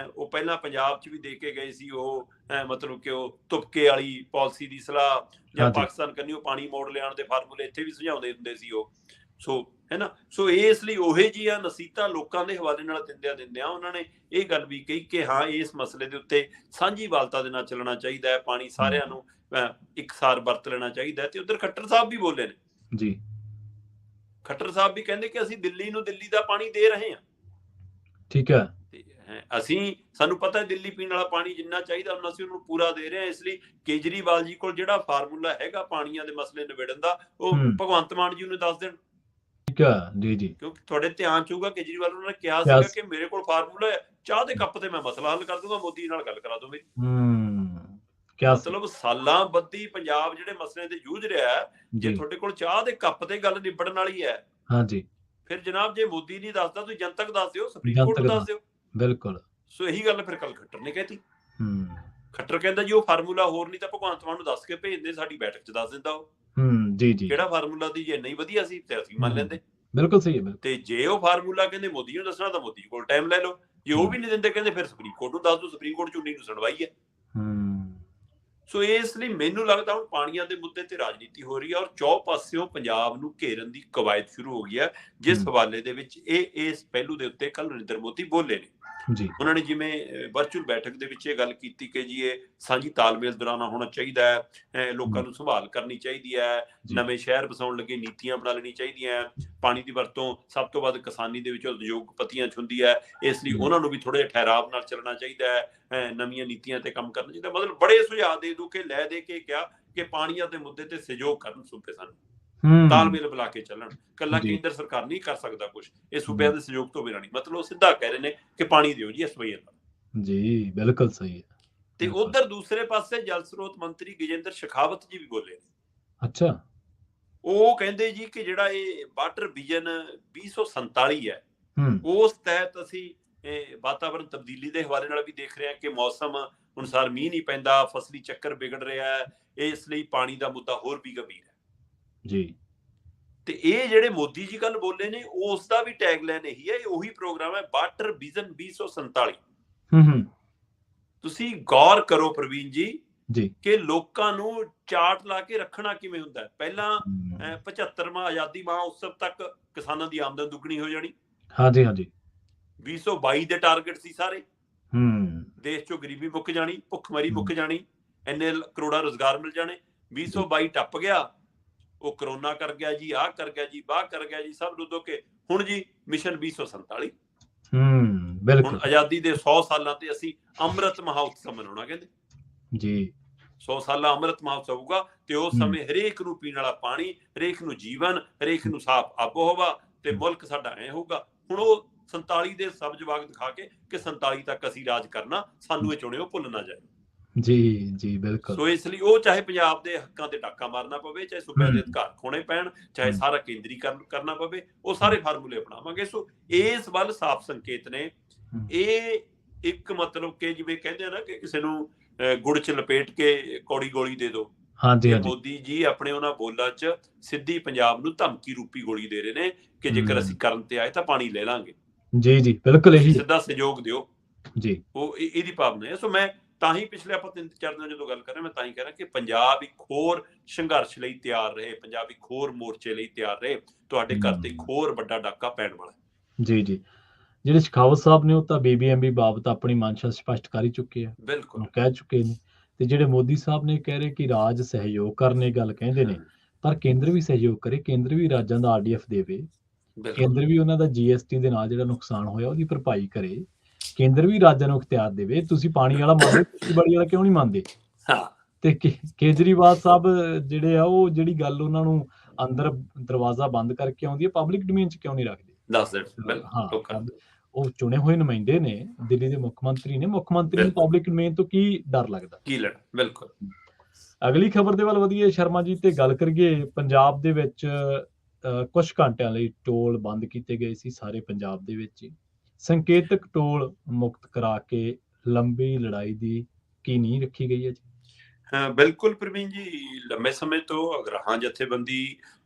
Speaker 2: ਉਹ ਪਹਿਲਾਂ ਪੰਜਾਬ 'ਚ ਵੀ ਦੇ ਕੇ ਗਏ ਸੀ ਉਹ ਮਤਲਬ ਕਿ ਉਹ ਤੁਪਕੇ ਵਾਲੀ ਪਾਲਿਸੀ ਦੀ ਸਲਾਹ, ਜਾਂ ਪਾਕਿਸਤਾਨ ਕੰਨਿਓ ਪਾਣੀ ਮੋੜ ਲਿਆਉਣ ਦੇ ਫਾਰਮੂਲੇ ਇੱਥੇ ਵੀ ਸੁਝਾਉਂਦੇ ਹੁੰਦੇ ਸੀ ਉਹ। ਸੋ ਹੈ ਨਾ, ਸੋ ਇਸ ਲਈ ਉਹੇ ਜਿਹੀਆਂ ਨਸੀਹਤਾਂ ਲੋਕਾਂ ਦੇ ਹਵਾਲੇ ਨਾਲ ਦਿੰਦਿਆਂ ਉਹਨਾਂ ਨੇ ਇਹ ਗੱਲ ਵੀ ਕਹੀ ਕਿ ਹਾਂ ਇਸ ਮਸਲੇ ਦੇ ਉੱਤੇ ਸਾਂਝੀਵਾਲਤਾ ਦੇ ਨਾਲ ਚੱਲਣਾ ਚਾਹੀਦਾ ਹੈ, ਪਾਣੀ ਸਾਰਿਆਂ ਨੂੰ ਇੱਕਸਾਰ ਵਰਤ ਲੈਣਾ ਚਾਹੀਦਾ ਹੈ। ਤੇ ਉਧਰ ਖੱਟਰ ਸਾਹਿਬ ਵੀ ਬੋਲੇ ਨੇ ਜੀ, ਖੱਟਰ ਸਾਹਿਬ ਵੀ ਕਹਿੰਦੇ ਕਿ ਅਸੀਂ ਦਿੱਲੀ ਨੂੰ ਦਿੱਲੀ ਦਾ ਪਾਣੀ ਦੇ ਰਹੇ ਹਾਂ। ਠੀਕ ਹੈ, ਸਾਨੂੰ ਪਤਾ ਹੈ ਦਿੱਲੀ ਪੀਣ ਵਾਲਾ ਪਾਣੀ ਜਿੰਨਾ ਚਾਹੀਦਾ ਉਹਨਾਂ ਅਸੀਂ ਉਹਨੂੰ ਪੂਰਾ ਦੇ ਰਹੇ ਹਾਂ। ਇਸ ਲਈ ਕੇਜਰੀਵਾਲ ਜੀ ਕੋਲ ਜਿਹੜਾ ਫਾਰਮੂਲਾ ਹੈਗਾ ਪਾਣੀਆਂ ਦੇ ਮਸਲੇ ਨਿਬੇੜਨ ਦਾ, ਉਹ ਭਗਵੰਤ ਮਾਨ ਜੀ ਨੂੰ ਦੱਸ ਦੇਣ। ਠੀਕ ਹੈ ਜੀ ਜੀ, ਕਿਉਂਕਿ ਤੁਹਾਡੇ ਧਿਆਨ ਚ ਹੋਊਗਾ ਕੇਜਰੀਵਾਲ ਉਹਨਾਂ ਨੇ ਕਿਹਾ ਸੀਗਾ ਕਿ ਮੇਰੇ ਕੋਲ ਫਾਰਮੂਲਾ ਹੈ, ਚਾਹ ਦੇ ਕੱਪ ਤੇ ਮੈਂ ਮਸਲਾ ਹੱਲ ਕਰ ਦੂੰਗਾ, ਮੋਦੀ ਨਾਲ ਗੱਲ ਕਰਾ ਦੋ ਮੇਰੀ। ਮਤਲਬ ਸਾਲਾਂ ਬੱਧੀ ਪੰਜਾਬ ਜਿਹੜੇ ਮਸਲੇ ਤੇ ਜੂਝ ਰਿਹਾ ਹੈ, ਜੇ ਤੁਹਾਡੇ ਕੋਲ ਚਾਹ ਦੇ ਕੱਪ ਤੇ ਗੱਲ ਨਿਬੜਨ ਵਾਲੀ ਹੈ, ਹਾਂਜੀ, ਫਿਰ ਜਨਾਬ ਜੇ ਮੋਦੀ ਨਹੀਂ ਦੱਸਦਾ ਤੁਸੀਂ ਜਨਤਕ ਦੱਸ ਦਿਓ, ਸੁਪਰੀਮ ਕੋਰਟ ਨੂੰ ਦੱਸ ਦਿਓ। ਬਿਲਕੁਲ, ਸੋ ਇਹੀ ਗੱਲ ਫਿਰ ਕੱਲ ਖੱਟਰ ਨੇ ਕਹਿਤੀ। ਖੱਟਰ ਕਹਿੰਦਾ ਜੀ ਉਹ ਫਾਰਮੂਲਾ ਹੋਰ ਨਹੀਂ ਤਾਂ ਭਗਵੰਤ ਮਾਨ ਨੂੰ ਦੱਸ ਕੇ ਭੇਜਦੇ, ਸਾਡੀ ਬੈਠਕ 'ਚ ਦੱਸ ਦਿੰਦਾ ਉਹ ਜੀ ਜੀ ਕਿਹੜਾ ਫਾਰਮੂਲਾ ਦੀ, ਜੇ ਨਹੀਂ ਵਧੀਆ ਸੀ ਤੇ ਅਸੀਂ ਮੰਨ ਲੈਂਦੇ। ਬਿਲਕੁਲ ਸਹੀ ਹੈ। ਤੇ ਜੇ ਉਹ ਫਾਰਮੂਲਾ ਕਹਿੰਦੇ ਮੋਦੀ ਨੂੰ ਦੱਸਣਾ ਤਾਂ ਮੋਦੀ ਕੋਲ ਟਾਈਮ ਲੈ ਲਓ, ਜੇ ਉਹ ਵੀ ਨਹੀਂ ਦਿੰਦੇ ਕਹਿੰਦੇ ਫਿਰ ਸੁਪਰੀਮ ਕੋਰਟ ਨੂੰ ਦੱਸ ਦਿਓ, ਸੁਪਰੀਮ ਕੋਰਟ ਚੁੰਨੀ ਨੂੰ ਸੁਣਵਾਈ ਹੈ। ਸੋ ਇਸ ਲਈ ਮੈਨੂੰ ਲੱਗਦਾ ਹੁਣ ਪਾਣੀਆਂ ਦੇ ਮੁੱਦੇ ਤੇ ਰਾਜਨੀਤੀ ਹੋ ਰਹੀ ਹੈ ਔਰ ਚੌ ਪਾਸਿਓਂ ਪੰਜਾਬ ਨੂੰ ਘੇਰਨ ਦੀ ਕਵਾਇਦ ਸ਼ੁਰੂ ਹੋ ਗਈ ਹੈ, ਜਿਸ ਹਵਾਲੇ ਦੇ ਵਿੱਚ ਇਸ ਪਹਿਲੂ ਦੇ ਉੱਤੇ ਕੱਲ ਨਰਿੰਦਰ ਮੋਦੀ ਬੋਲੇ ਨੇ ਜੀ। ਉਹਨਾਂ ਨੇ ਜਿਵੇਂ ਵਰਚੁਅਲ ਬੈਠਕ ਦੇ ਵਿੱਚ ਇਹ ਗੱਲ ਕੀਤੀ ਕਿ ਜੀ ਇਹ ਸਾਂਝੀ ਤਾਲਮੇਲ ਦੌਰਾਨ ਹੋਣਾ ਚਾਹੀਦਾ ਹੈ, ਲੋਕਾਂ ਨੂੰ ਸੰਭਾਲ ਕਰਨੀ ਚਾਹੀਦੀ ਹੈ, ਨਵੇਂ ਸ਼ਹਿਰ ਵਸਾਉਣ ਲੱਗੇ ਨੀਤੀਆਂ ਬਣਾ ਲੈਣੀ ਚਾਹੀਦੀਆਂ, ਪਾਣੀ ਦੀ ਵਰਤੋਂ ਸਭ ਤੋਂ ਵੱਧ ਕਿਸਾਨੀ ਦੇ ਵਿੱਚ ਉਦਯੋਗਪਤੀਆਂ 'ਚ ਹੁੰਦੀ ਹੈ, ਇਸ ਲਈ ਉਹਨਾਂ ਨੂੰ ਵੀ ਥੋੜੇ ਜਿਹੇ ਠਹਿਰਾਵ ਨਾਲ ਚੱਲਣਾ ਚਾਹੀਦਾ ਹੈ, ਨਵੀਆਂ ਨੀਤੀਆਂ ਤੇ ਕੰਮ ਕਰਨਾ ਚਾਹੀਦਾ। ਮਤਲਬ ਬੜੇ ਸੁਝਾਅ ਦੇ ਦੂ ਕੇ ਲੈ ਦੇ ਕੇ ਕਿਹਾ ਕਿ ਪਾਣੀਆਂ ਦੇ ਮੁੱਦੇ ਤੇ ਸਹਿਯੋਗ ਕਰਨ ਸੂਬੇ ਸਾਨੂੰ, ਤਾਲਮੇਲ ਬੁਲਾ ਕੇ ਚੱਲਣ, ਕੱਲਾ ਕੇਂਦਰ ਸਰਕਾਰ ਨਹੀਂ ਕਰ ਸਕਦਾ ਕੁਝ, ਇਹ ਸੂਬਿਆਂ ਦੇ ਸਹਿਯੋਗ ਤੋਂ ਬਿਨਾਂ ਨਹੀਂ। ਮਤਲਬ ਉਹ ਸਿੱਧਾ ਕਹਿ ਰਹੇ ਨੇ ਕਿ ਪਾਣੀ ਦਿਓ ਜੀ ਇਸ ਵਜ੍ਹਾ ਨਾਲ ਜੀ। ਬਿਲਕੁਲ ਸਹੀ ਹੈ। ਤੇ ਉਧਰ ਦੂਸਰੇ ਪਾਸੇ ਜਲ ਸਰੋਤ ਮੰਤਰੀ ਗਜੇਂਦਰ ਸ਼ੇਖਾਵਤ ਜੀ ਵੀ ਬੋਲੇ ਨੇ। ਅੱਛਾ, ਉਹ ਕਹਿੰਦੇ ਜੀ ਕਿ ਜਿਹੜਾ ਇਹ ਵਾਟਰ ਵਿਜ਼ਨ 2047 ਹੈ, ਉਸ ਤਹਿਤ ਅਸੀਂ ਵਾਤਾਵਰਣ ਤਬਦੀਲੀ ਦੇ ਹਵਾਲੇ ਨਾਲ ਵੀ ਦੇਖ ਰਹੇ ਹਾਂ ਕਿ ਮੌਸਮ ਅਨੁਸਾਰ ਮੀਂਹ ਨਹੀਂ ਪੈਂਦਾ, ਫਸਲੀ ਚੱਕਰ ਵਿਗੜ ਰਿਹਾ ਹੈ, ਇਸ ਲਈ ਪਾਣੀ ਦਾ ਮੁੱਦਾ ਹੋਰ ਵੀ ਗੰਭੀਰ ਹੈ ਜੀ। ਤੇ ਇਹ ਜਿਹੜੇ ਮੋਦੀ ਜੀ ਗੱਲ ਬੋਲੇ ਨੇ ਉਸ ਦਾ ਵੀ ਟੈਗਲਾਈਨ ਇਹੀ ਹੈ, ਉਹੀ ਪ੍ਰੋਗਰਾਮ ਹੈ ਵਾਟਰ ਵਿਜ਼ਨ 2047। ਤੁਸੀਂ ਗੌਰ ਕਰੋ ਪ੍ਰਵੀਨ ਜੀ ਕਿ ਲੋਕਾਂ ਨੂੰ ਚਾਰਟ ਲਾ ਕੇ ਰੱਖਣਾ ਕਿਵੇਂ ਹੁੰਦਾ ਹੈ। ਪਹਿਲਾਂ 75ਵਾਂ ਆਜ਼ਾਦੀ ਮਾਹ ਉਤਸਵ ਤੱਕ ਕਿਸਾਨਾਂ ਦੀ ਆਮਦਨ ਦੁੱਗਣੀ ਹੋ ਜਾਣੀ, ਹਾਂਜੀ ਹਾਂਜੀ, 2022 ਦੇ ਟਾਰਗੇਟ ਸੀ ਸਾਰੇ, ਦੇਸ਼ ਚੋਂ ਗਰੀਬੀ ਮੁੱਕ ਜਾਣੀ, ਭੁੱਖਮਰੀ ਮੁੱਕ ਜਾਣੀ, ਇੰਨੇ ਕਰੋੜਾਂ ਰੁਜ਼ਗਾਰ ਮਿਲ ਜਾਣੇ। 2022 ਟੱਪ ਗਿਆ, ਉਹ ਕਰੋਨਾ ਕਰ ਗਿਆ ਜੀ, ਆਹ ਕਰ ਗਿਆ ਜੀ, ਬਾਹ ਕਰ ਗਿਆ ਜੀ, ਸਭ ਰੁੱਦੋ ਕੇ ਹੁਣ ਜੀ ਮਿਸ਼ਨ 2047। ਹੁਣ ਆਜ਼ਾਦੀ ਦੇ 100 ਸਾਲਾਂ ਤੇ ਅਸੀਂ ਅੰਮ੍ਰਿਤ ਮਹਾਉਤਸਵ ਮਨਾਉਣਾ ਕਹਿੰਦੇ ਜੀ। 100 ਸਾਲਾ ਅੰਮ੍ਰਿਤ ਮਹਾਉਤਸਵ ਹੋਊਗਾ ਤੇ ਉਸ ਸਮੇਂ ਹਰੇਕ ਨੂੰ ਪੀਣ ਵਾਲਾ ਪਾਣੀ, ਹਰੇਕ ਨੂੰ ਜੀਵਨ, ਹਰੇਕ ਨੂੰ ਸਾਫ਼ ਆਬੋ ਹਵਾ, ਤੇ ਮੁਲਕ ਸਾਡਾ ਐ ਹੋਊਗਾ। ਹੁਣ ਉਹ 47 ਦੇ ਸਭ ਜਵਾਬ ਦਿਖਾ ਕੇ ਕਿ 47 ਤੱਕ ਅਸੀਂ ਰਾਜ ਕਰਨਾ, ਸਾਨੂੰ ਇਹ ਚੁਣਿਓ ਭੁੱਲ ਨਾ ਜਾਏ ਜੀ ਜੀ। ਬਿਲਕੁਲ। ਸੋ ਇਸ ਲਈ ਉਹ ਚਾਹੇ ਪੰਜਾਬ ਦੇ ਹੱਕਾਂ ਤੇ ਡਾਕਾ ਮਾਰਨਾ ਪਵੇ, ਚਾਹੇ ਸੂਬਿਆਂ ਦੇ ਅਧਿਕਾਰ ਖੋਣੇ ਪੈਣ, ਚਾਹੇ ਸਾਰਾ ਕੇਂਦਰੀਕਰਨ ਕਰਨਾ ਪਵੇ, ਉਹ ਸਾਰੇ ਫਾਰਮੂਲੇ ਅਪਣਾਵਾਂਗੇ। ਸੋ ਇਸ ਵੱਲ ਸਾਫ਼ ਸੰਕੇਤ ਨੇ। ਇਹ ਇੱਕ ਮਤਲਬ ਕਿ ਜਿਵੇਂ ਕਹਿੰਦੇ ਆ ਨਾ ਕਿ ਕਿਸੇ ਨੂੰ ਗੁੜ ਚ ਲਪੇਟ ਕੇ ਕੌੜੀ ਗੋਲੀ ਦੇ ਦਿਓ, ਮੋਦੀ ਜੀ ਆਪਣੇ ਉਹਨਾਂ ਬੋਲਾਂ ਚ ਸਿੱਧੀ ਪੰਜਾਬ ਨੂੰ ਧਮਕੀ ਰੂਪੀ ਗੋਲੀ ਦੇ ਰਹੇ ਨੇ ਕਿ ਜੇਕਰ ਅਸੀਂ ਕਰਨ ਤੇ ਆਏ ਤਾਂ ਪਾਣੀ ਲੈ ਲਾਂਗੇ ਜੀ ਜੀ। ਬਿਲਕੁਲ, ਇਹੀ ਸਿੱਧਾ ਸਹਿਯੋਗ ਦਿਓ ਜੀ, ਉਹ ਇਹਦੀ ਭਾਵਨਾ ਹੈ। ਸੋ ਮੈਂ ਤਾਂ ਹੀ ਪਿਛਲੇ ਆਪਾਂ 3-4 ਦਿਨਾਂ ਜਦੋਂ ਗੱਲ ਕਰ ਰਹੇ, ਮੈਂ ਤਾਂ ਹੀ ਕਹਿ ਰਿਹਾ ਕਿ ਪੰਜਾਬ ਇੱਕ ਹੋਰ ਸੰਘਰਸ਼ ਲਈ ਤਿਆਰ ਰਹੇ, ਪੰਜਾਬ ਇੱਕ ਹੋਰ ਮੋਰਚੇ ਲਈ ਤਿਆਰ ਰਹੇ, ਤੁਹਾਡੇ ਘਰ ਤੇ ਇੱਕ ਹੋਰ ਵੱਡਾ ਡਾਕਾ ਪੈਣ ਵਾਲਾ ਜੀ ਜੀ। ਜਿਹੜੇ ਸ਼ੇਖਾਵਤ ਸਾਹਿਬ ਨੇ ਉਹ ਤਾਂ BBMB ਬਾਬਤ ਆਪਣੀ ਮਨਸ਼ਾ ਸਪਸ਼ਟ ਕਰ ਹੀ ਚੁੱਕੇ ਆ, ਬਿਲਕੁਲ ਕਹਿ ਚੁੱਕੇ ਨੇ। ਤੇ ਜਿਹੜੇ ਮੋਦੀ ਸਾਹਿਬ ਨੇ ਕਹਿ ਰਹੇ ਕਿ ਰਾਜ ਸਹਿਯੋਗ ਕਰਨ ਦੀ ਗੱਲ ਕਹਿੰਦੇ ਨੇ, ਪਰ ਕੇਂਦਰ ਵੀ ਸਹਿਯੋਗ ਕਰੇ, ਕੇਂਦਰ ਵੀ ਰਾਜਾਂ ਦਾ RDF ਦੇਵੇ, ਕੇਂਦਰ ਵੀ ਉਹਨਾਂ ਦਾ GST ਦੇ ਨਾਲ ਜਿਹੜਾ ਨੁਕਸਾਨ ਹੋਇਆ ਉਹਦੀ ਭਰਪਾਈ ਕਰੇ, ਕੇਂਦਰ ਵੀ ਰਾਜਾਂ ਨੂੰ ਇਖਤਿਆਰ ਦੇਵੇ। ਤੁਸੀਂ ਪਾਣੀ ਵਾਲਾ ਮੰਨਦੇ, ਖੇਤੀਬਾੜੀ ਵਾਲਾ ਕਿਉਂ ਨਹੀਂ ਮੰਨਦੇ? ਤੇ ਕੇਜਰੀਵਾਲ ਸਾਹਿਬ ਜਿਹੜੇ ਆ ਉਹ ਜਿਹੜੀ ਗੱਲ ਉਹਨਾਂ ਨੂੰ ਅੰਦਰ ਦਰਵਾਜ਼ਾ ਬੰਦ ਕਰਕੇ ਆਉਂਦੀ ਹੈ, ਪਬਲਿਕ ਡੋਮੇਨ ਚ ਕਿਉਂ ਨਹੀਂ ਰੱਖਦੇ? ਹਾਂ, ਉਹ ਚੁਣੇ ਹੋਏ ਨੁਮਾਇੰਦੇ ਨੇ, ਦਿੱਲੀ ਦੇ ਮੁੱਖ ਮੰਤਰੀ ਨੇ, ਮੁੱਖ ਮੰਤਰੀ ਨੂੰ ਪਬਲਿਕ ਡੋਮੇਨ ਤੋਂ ਕੀ ਡਰ ਲੱਗਦਾ? ਕੀ ਲੜ? ਬਿਲਕੁਲ। ਅਗਲੀ ਖਬਰ ਦੇ ਵੱਲ ਵਧੀਏ ਸ਼ਰਮਾ ਜੀ, ਤੇ ਗੱਲ ਕਰੀਏ ਪੰਜਾਬ ਦੇ ਵਿੱਚ ਕੁਝ ਘੰਟਿਆਂ ਲਈ ਟੋਲ ਬੰਦ ਕੀਤੇ ਗਏ ਸੀ ਸਾਰੇ ਪੰਜਾਬ ਦੇ ਵਿੱਚ ਹੀ। ਸੰਕੇਤਕ ਟੋਲ ਮੁਕਤ ਕਰਾ ਕੇ ਲੰਬੀ ਲੜਾਈ ਦੀ ਕੀ ਨੀਂਹ ਰੱਖੀ ਗਈ ਹੈ ਜੀ? ਬਿਲਕੁਲ ਪ੍ਰਵੀਨ ਜੀ, ਲੰਬੇ ਸਮੇਂ ਤੋਂ ਅਗਰਾਹਾਂ ਜਥੇਬੰਦੀ